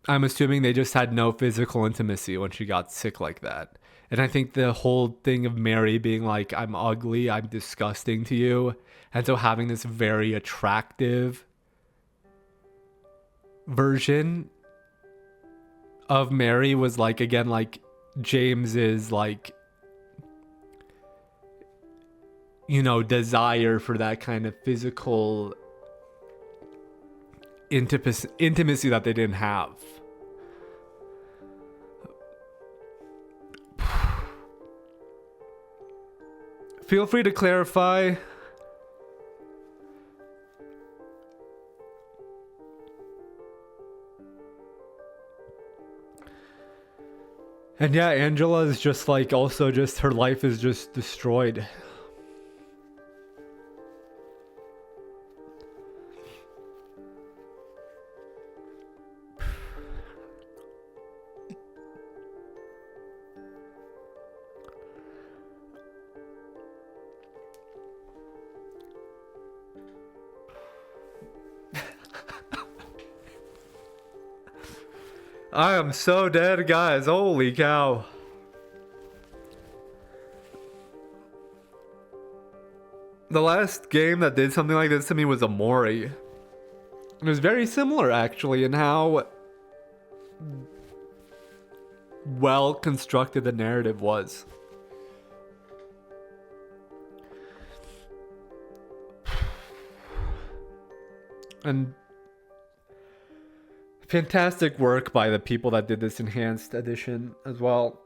I'm assuming they just had no physical intimacy when she got sick like that. And I think the whole thing of Mary being like, I'm ugly, I'm disgusting to you, and so having this very attractive version of Mary was like, again, like James's like, you know, desire for that kind of physical intimacy that they didn't have. Feel free to clarify. And yeah, Angela is just like, also just her life is just destroyed. I am so dead, guys. Holy cow. The last game that did something like this to me was Amori. It was very similar, actually, in how well constructed the narrative was. And fantastic work by the people that did this enhanced edition as well.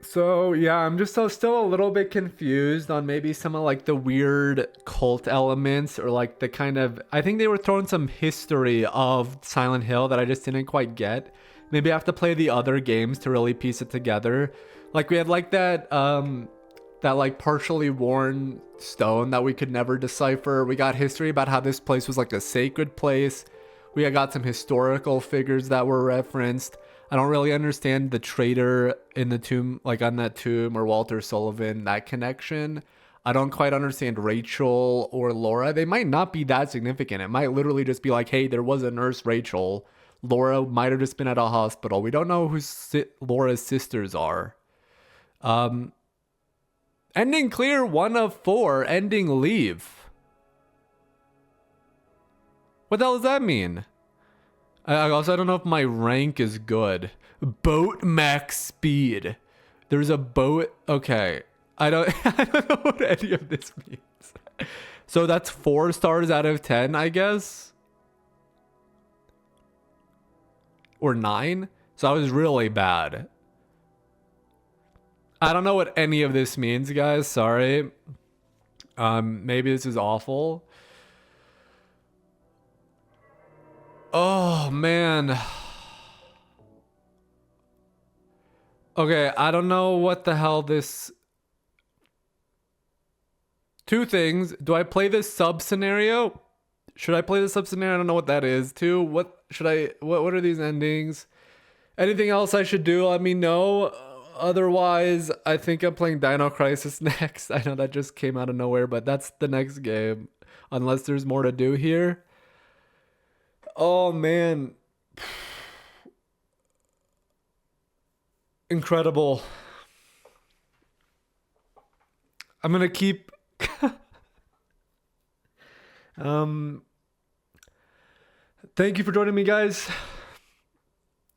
So yeah, I'm just still a little bit confused on maybe some of like the weird cult elements, or like the kind of, I think they were throwing some history of Silent Hill that I just didn't quite get. Maybe I have to play the other games to really piece it together. Like we had like that like partially worn stone that we could never decipher. We got history about how this place was like a sacred place. We got some historical figures that were referenced. I don't really understand the traitor in the tomb, like on that tomb, or Walter Sullivan, that connection. I don't quite understand Rachel or Laura. They might not be that significant. It might literally just be like, hey, there was a nurse Rachel. Laura might have just been at a hospital. We don't know who Laura's sisters are. Ending clear, 1 of 4. Ending leave. What the hell does that mean? I don't know if my rank is good. Boat max speed. There's a boat. Okay. I don't know what any of this means. So that's 4 stars out of 10, I guess. Or 9. So I was really bad. I don't know what any of this means, guys. Sorry. Maybe this is awful. Oh, man. Okay, I don't know what the hell this... 2 things. Do I play this sub scenario? Should I play the sub scenario? I don't know what that is. 2, what are these endings? Anything else I should do? Let me know. Otherwise, I think I'm playing Dino Crisis next. I know that just came out of nowhere, but that's the next game. Unless there's more to do here. Oh, man. Incredible. I'm going to keep... Thank you for joining me, guys.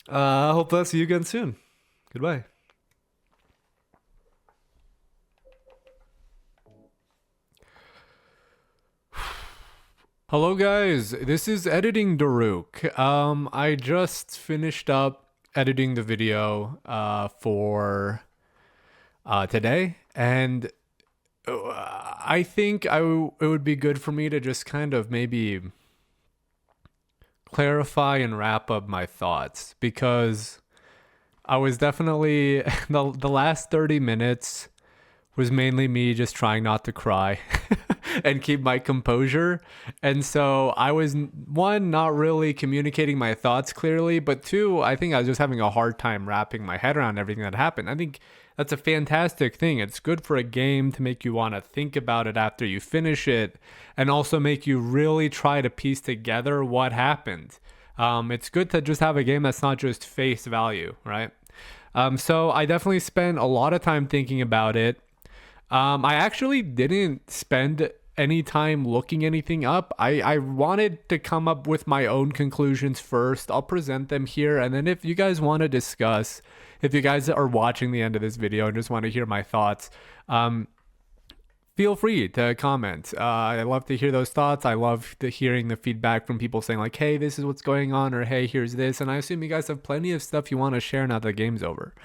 I hope I'll see you again soon. Goodbye. Hello guys, this is editing Doruk. I just finished up editing the video for today, and I think it would be good for me to just kind of maybe clarify and wrap up my thoughts, because I was definitely the last 30 minutes was mainly me just trying not to cry and keep my composure. And so I was, 1, not really communicating my thoughts clearly, but 2, I think I was just having a hard time wrapping my head around everything that happened. I think that's a fantastic thing. It's good for a game to make you want to think about it after you finish it, and also make you really try to piece together what happened. It's good to just have a game that's not just face value, right? So I definitely spent a lot of time thinking about it. I actually didn't spend any time looking anything up. I wanted to come up with my own conclusions first. I'll present them here, and then if you guys want to discuss, if you guys are watching the end of this video and just want to hear my thoughts, feel free to comment. I love to hear those thoughts. I love hearing the feedback from people saying like, hey, this is what's going on, or hey, here's this. And I assume you guys have plenty of stuff you want to share now that the game's over.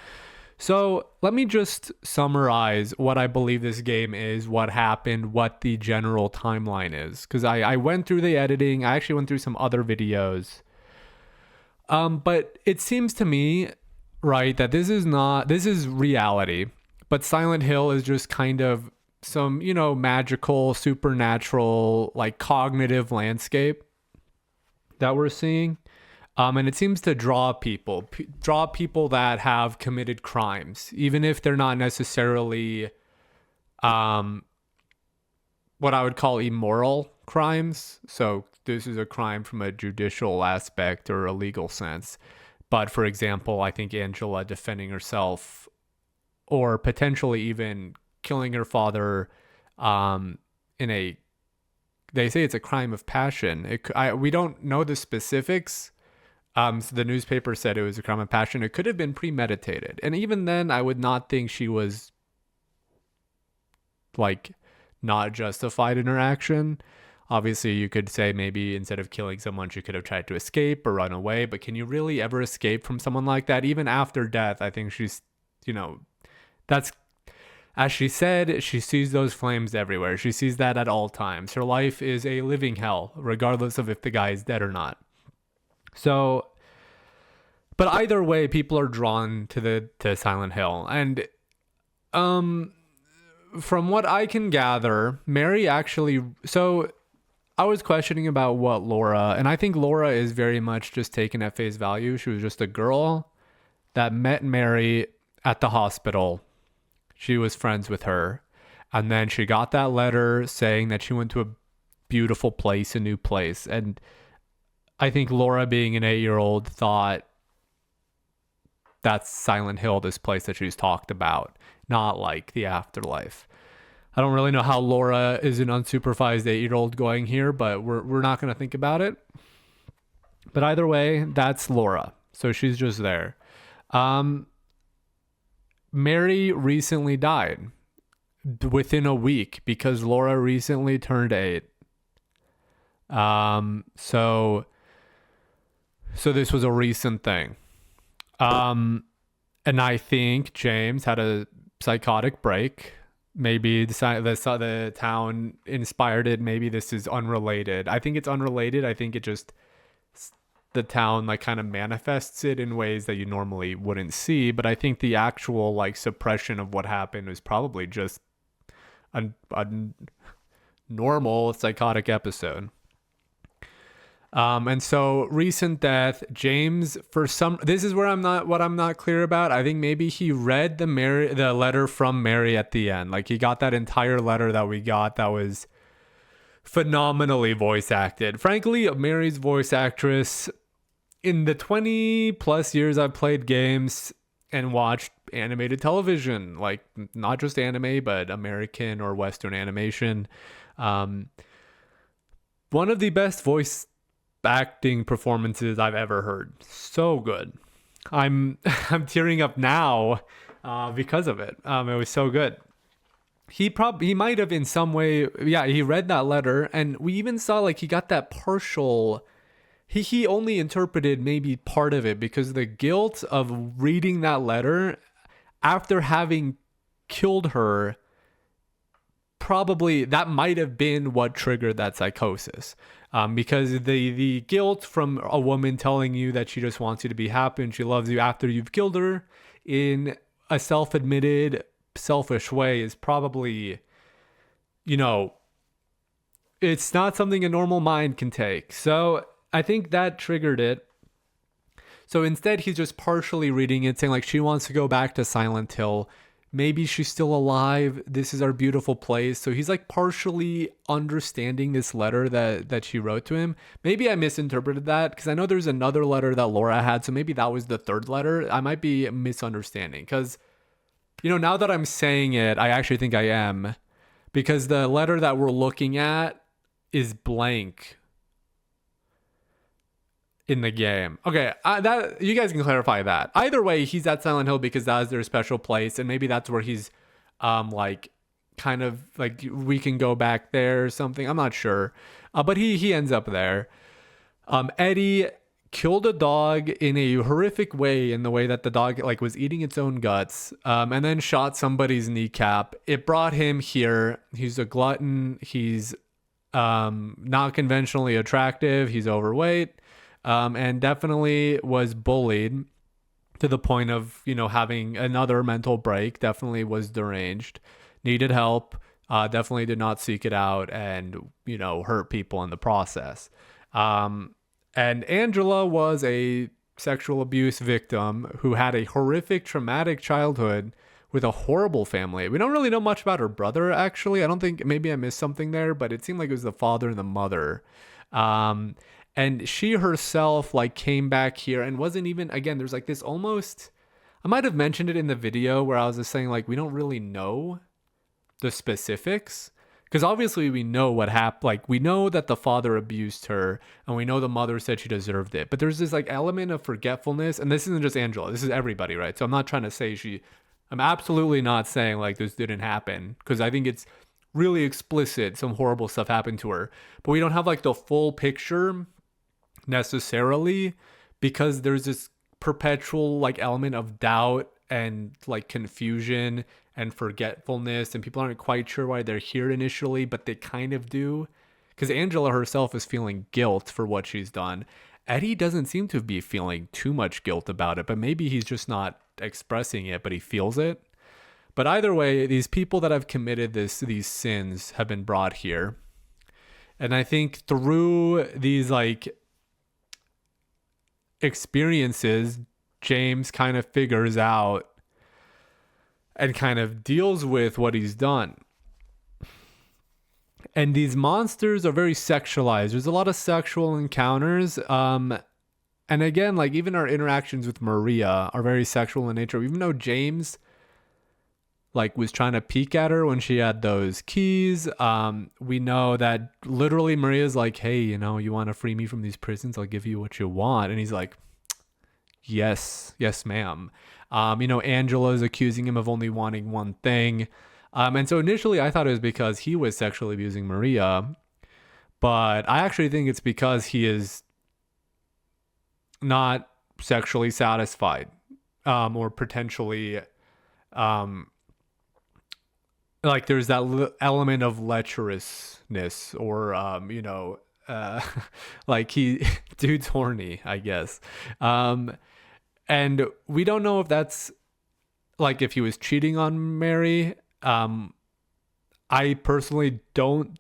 So let me just summarize what I believe this game is, what happened, what the general timeline is. Because I went through the editing. I actually went through some other videos. But it seems to me, right, that this is reality. But Silent Hill is just kind of some, magical, supernatural, like cognitive landscape that we're seeing. And it seems to draw people that have committed crimes, even if they're not necessarily what I would call immoral crimes. So this is a crime from a judicial aspect or a legal sense. But for example, I think Angela defending herself or potentially even killing her father in a, they say it's a crime of passion. We don't know the specifics. So the newspaper said it was a crime of passion. It could have been premeditated. And even then, I would not think she was like not justified in her action. Obviously, you could say maybe instead of killing someone, she could have tried to escape or run away. But can you really ever escape from someone like that? Even after death, I think she's, that's, as she said, she sees those flames everywhere. She sees that at all times. Her life is a living hell, regardless of if the guy is dead or not. So, but either way, people are drawn to Silent Hill. And from what I can gather, Mary actually, so I was questioning about what Laura, and I think Laura is very much just taken at face value. She was just a girl that met Mary at the hospital. She was friends with her. And then she got that letter saying that she went to a beautiful place, a new place. And I think Laura, being an 8-year-old, thought that's Silent Hill, this place that she's talked about, not like the afterlife. I don't really know how Laura is an unsupervised 8-year-old going here, but we're not going to think about it. But either way, that's Laura. So she's just there. Mary recently died within a week because Laura recently turned 8. So this was a recent thing. And I think James had a psychotic break. Maybe the town inspired it. Maybe this is unrelated. I think it's unrelated. I think it just, the town like kind of manifests it in ways that you normally wouldn't see. But I think the actual like suppression of what happened was probably just a normal psychotic episode. And so recent death, James, this is where I'm not clear about. I think maybe he read the letter from Mary at the end. Like he got that entire letter that we got that was phenomenally voice acted. Frankly, Mary's voice actress, in the 20 plus years I've played games and watched animated television, like not just anime, but American or Western animation, one of the best voice acting performances I've ever heard. So good. I'm tearing up now because of it. It was so good. He might have in some way, he read that letter, and we even saw like he got that partial, he only interpreted maybe part of it because the guilt of reading that letter after having killed her, probably that might have been what triggered that psychosis. Because the guilt from a woman telling you that she just wants you to be happy and she loves you after you've killed her in a self-admitted selfish way is probably, it's not something a normal mind can take. So I think that triggered it. So instead, he's just partially reading it, saying like she wants to go back to Silent Hill. Maybe she's still alive. This is our beautiful place. So he's like partially understanding this letter that she wrote to him. Maybe I misinterpreted that because I know there's another letter that Laura had. So maybe that was the third letter. I might be misunderstanding because, now that I'm saying it, I actually think I am, because the letter that we're looking at is blank in the game. Okay, that you guys can clarify that. Either way, he's at Silent Hill because that is their special place, and maybe that's where he's like kind of like we can go back there or something. I'm not sure. But he ends up there. Eddie killed a dog in a horrific way, in the way that the dog like was eating its own guts, and then shot somebody's kneecap. It brought him here. He's a glutton. He's not conventionally attractive. He's overweight. And definitely was bullied to the point of, having another mental break, definitely was deranged, needed help, definitely did not seek it out and, hurt people in the process. And Angela was a sexual abuse victim who had a horrific, traumatic childhood with a horrible family. We don't really know much about her brother, actually. I don't think, maybe I missed something there, but it seemed like it was the father and the mother. And she herself like came back here and wasn't even, again, there's like this almost, I might have mentioned it in the video where I was just saying like, we don't really know the specifics. Because obviously we know what happened. Like, we know that the father abused her, and we know the mother said she deserved it. But there's this like element of forgetfulness, and this isn't just Angela. This is everybody, right? So I'm not trying to say I'm absolutely not saying like this didn't happen, because I think it's really explicit. Some horrible stuff happened to her, but we don't have like the full picture necessarily, because there's this perpetual like element of doubt and like confusion and forgetfulness, and people aren't quite sure why they're here initially, but they kind of do, because Angela herself is feeling guilt for what she's done. Eddie doesn't seem to be feeling too much guilt about it, but maybe he's just not expressing it, but he feels it. But either way, these people that have committed these sins have been brought here, and I think through these like experiences, James kind of figures out and kind of deals with what he's done. And these monsters are very sexualized. There's a lot of sexual encounters. And again, like even our interactions with Maria are very sexual in nature. Even though James like was trying to peek at her when she had those keys, we know that literally Maria's like, hey, you know, you want to free me from these prisons? I'll give you what you want. And he's like, yes, ma'am. Angela's accusing him of only wanting one thing. And so initially I thought it was because he was sexually abusing Maria, but I actually think it's because he is not sexually satisfied, or potentially, like there's that element of lecherousness, or, like dude's horny, I guess. And we don't know if that's like if he was cheating on Mary. I personally don't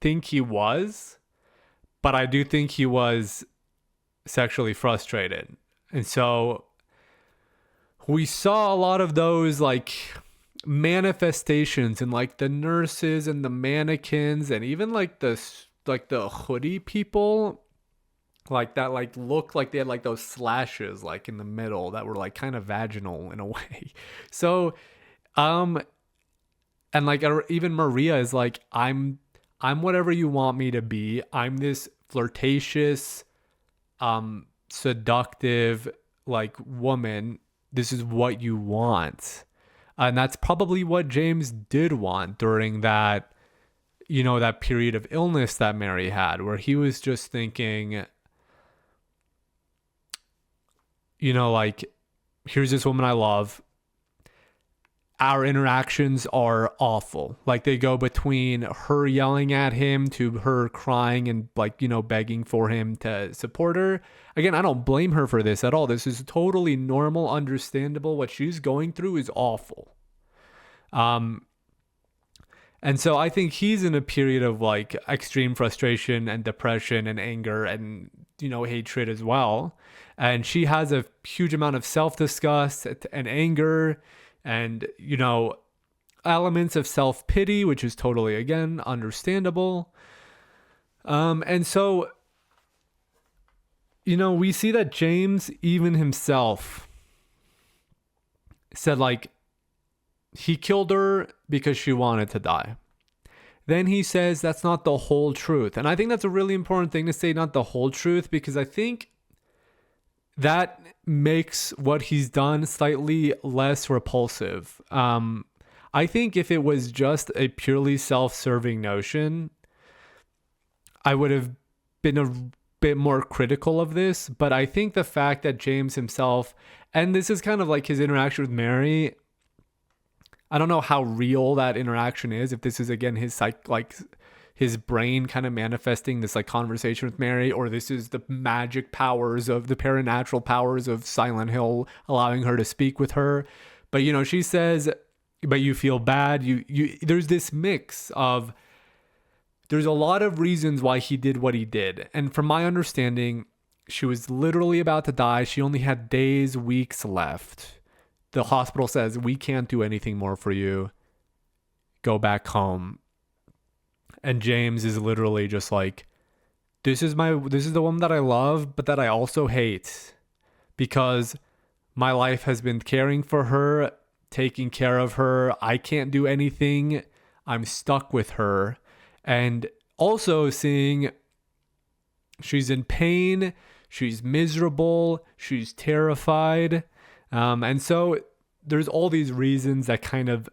think he was, but I do think he was sexually frustrated. And so we saw a lot of those like manifestations in like the nurses and the mannequins, and even like the hoodie people, like that like looked like they had like those slashes like in the middle that were like kind of vaginal in a way. So and like even Maria is like, I'm whatever you want me to be. I'm this flirtatious, seductive like woman. This is what you want. And that's probably what James did want during that, that period of illness that Mary had, where he was just thinking, like, here's this woman I love. Our interactions are awful. Like, they go between her yelling at him to her crying and like, begging for him to support her. Again, I don't blame her for this at all. This is totally normal, understandable. What she's going through is awful. And so I think he's in a period of like extreme frustration and depression and anger and, hatred as well. And she has a huge amount of self-disgust and anger and, elements of self-pity, which is totally, again, understandable. And so, we see that James, even himself, said like, he killed her because she wanted to die. Then he says that's not the whole truth. And I think that's a really important thing to say, not the whole truth, because I think that makes what he's done slightly less repulsive. I think if it was just a purely self-serving notion, I would have been a bit more critical of this. But I think the fact that James himself, and this is kind of like his interaction with Mary, I don't know how real that interaction is. If this is again his brain kind of manifesting this like conversation with Mary, or this is the magic powers of the paranatural powers of Silent Hill allowing her to speak with her. But she says, but you feel bad. You there's this mix of, there's a lot of reasons why he did what he did. And from my understanding, she was literally about to die. She only had days, weeks left the hospital says, we can't do anything more for you. Go back home. And James is literally just like, this is the woman that I love, but that I also hate, because my life has been caring for her, taking care of her. I can't do anything. I'm stuck with her. And also seeing she's in pain, she's miserable, she's terrified. And so there's all these reasons that kind of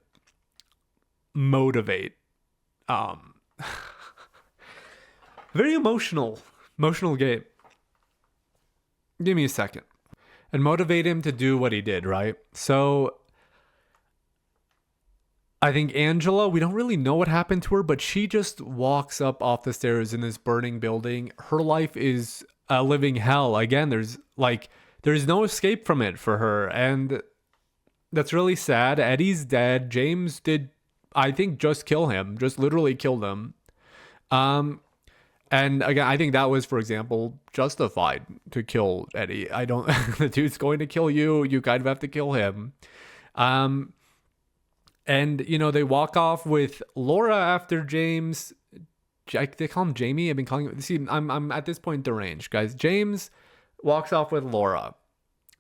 motivate. Very emotional game. Give me a second. And motivate him to do what he did, right? So I think Angela, we don't really know what happened to her, but she just walks up off the stairs in this burning building. Her life is a living hell. Again, there's no escape from it for her. And that's really sad. Eddie's dead. James did, I think, just kill him. Just literally killed him. And again, I think that was, for example, justified to kill Eddie. The dude's going to kill you. You kind of have to kill him. And, they walk off with Laura after James. They call him Jamie. I've been calling him. See, I'm at this point deranged, guys. James walks off with Laura.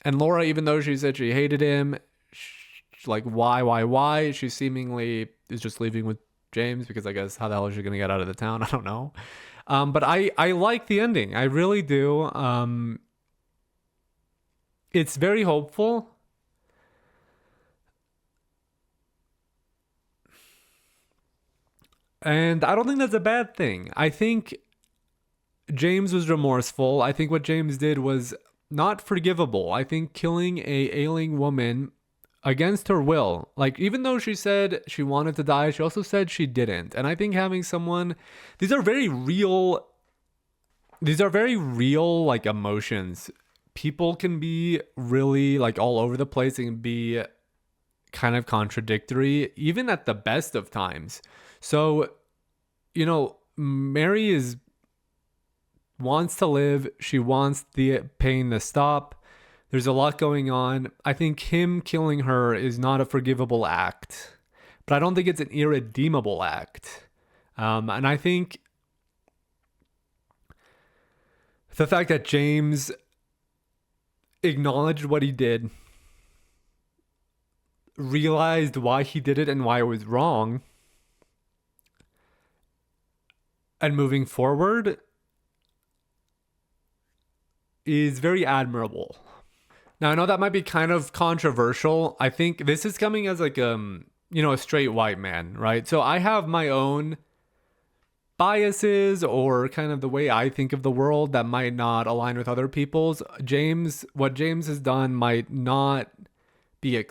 And Laura, even though she said she hated him, she's like, why? She seemingly is just leaving with James because I guess how the hell is she going to get out of the town? I don't know. But I like the ending. I really do. It's very hopeful. And I don't think that's a bad thing. I think James was remorseful. I think what James did was not forgivable. I think killing a ailing woman against her will, like, even though she said she wanted to die, she also said she didn't. And I think having someone, these are very real like emotions. People can be really like all over the place and be kind of contradictory, even at the best of times. So, Mary wants to live. She wants the pain to stop. There's a lot going on. I think him killing her is not a forgivable act, but I don't think it's an irredeemable act. And I think the fact that James acknowledged what he did, realized why he did it and why it was wrong, and moving forward is very admirable. Now, I know that might be kind of controversial. I think this is coming as like, a straight white man, right? So I have my own biases or kind of the way I think of the world that might not align with other people's. What James has done might not be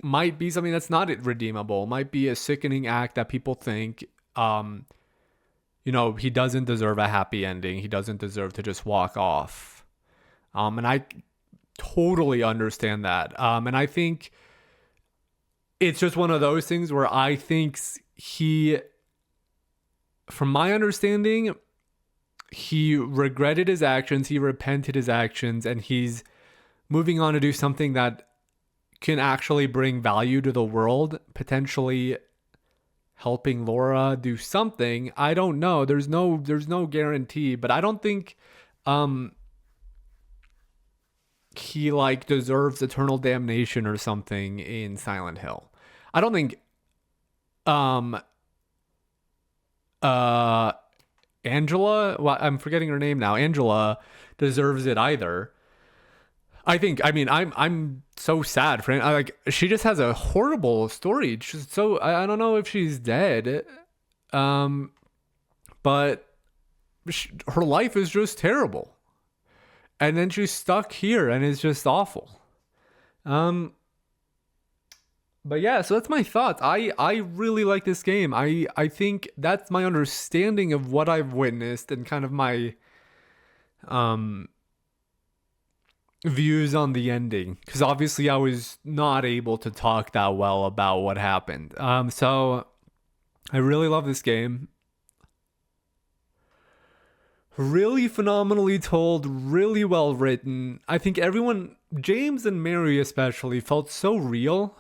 might be something that's not redeemable, might be a sickening act that people think, he doesn't deserve a happy ending. He doesn't deserve to just walk off. And I totally understand that. And I think it's just one of those things where I think from my understanding, he regretted his actions, he repented his actions, and he's moving on to do something that can actually bring value to the world, potentially helping Laura do something. I don't know. There's no guarantee, but I don't think he deserves eternal damnation or something in Silent Hill. I don't think Angela, I'm forgetting her name now, Angela deserves it either. I'm so sad for her. She just has a horrible story. So I don't know if she's dead, but her life is just terrible. And then she's stuck here and it's just awful. But yeah, so that's my thoughts. I really like this game. I think that's my understanding of what I've witnessed and kind of my views on the ending, because obviously I was not able to talk that well about what happened. So I really love this game. Really phenomenally told, really well written. I think everyone James and Mary especially felt so real.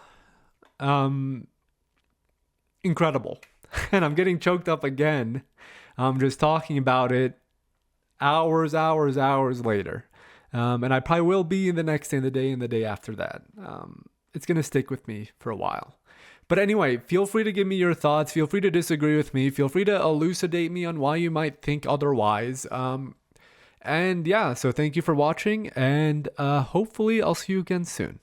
Incredible. And I'm getting choked up again. Just talking about it hours later. And I probably will be the next day and the day after that. It's going to stick with me for a while. But anyway, feel free to give me your thoughts. Feel free to disagree with me. Feel free to elucidate me on why you might think otherwise. And yeah, so thank you for watching, and hopefully I'll see you again soon.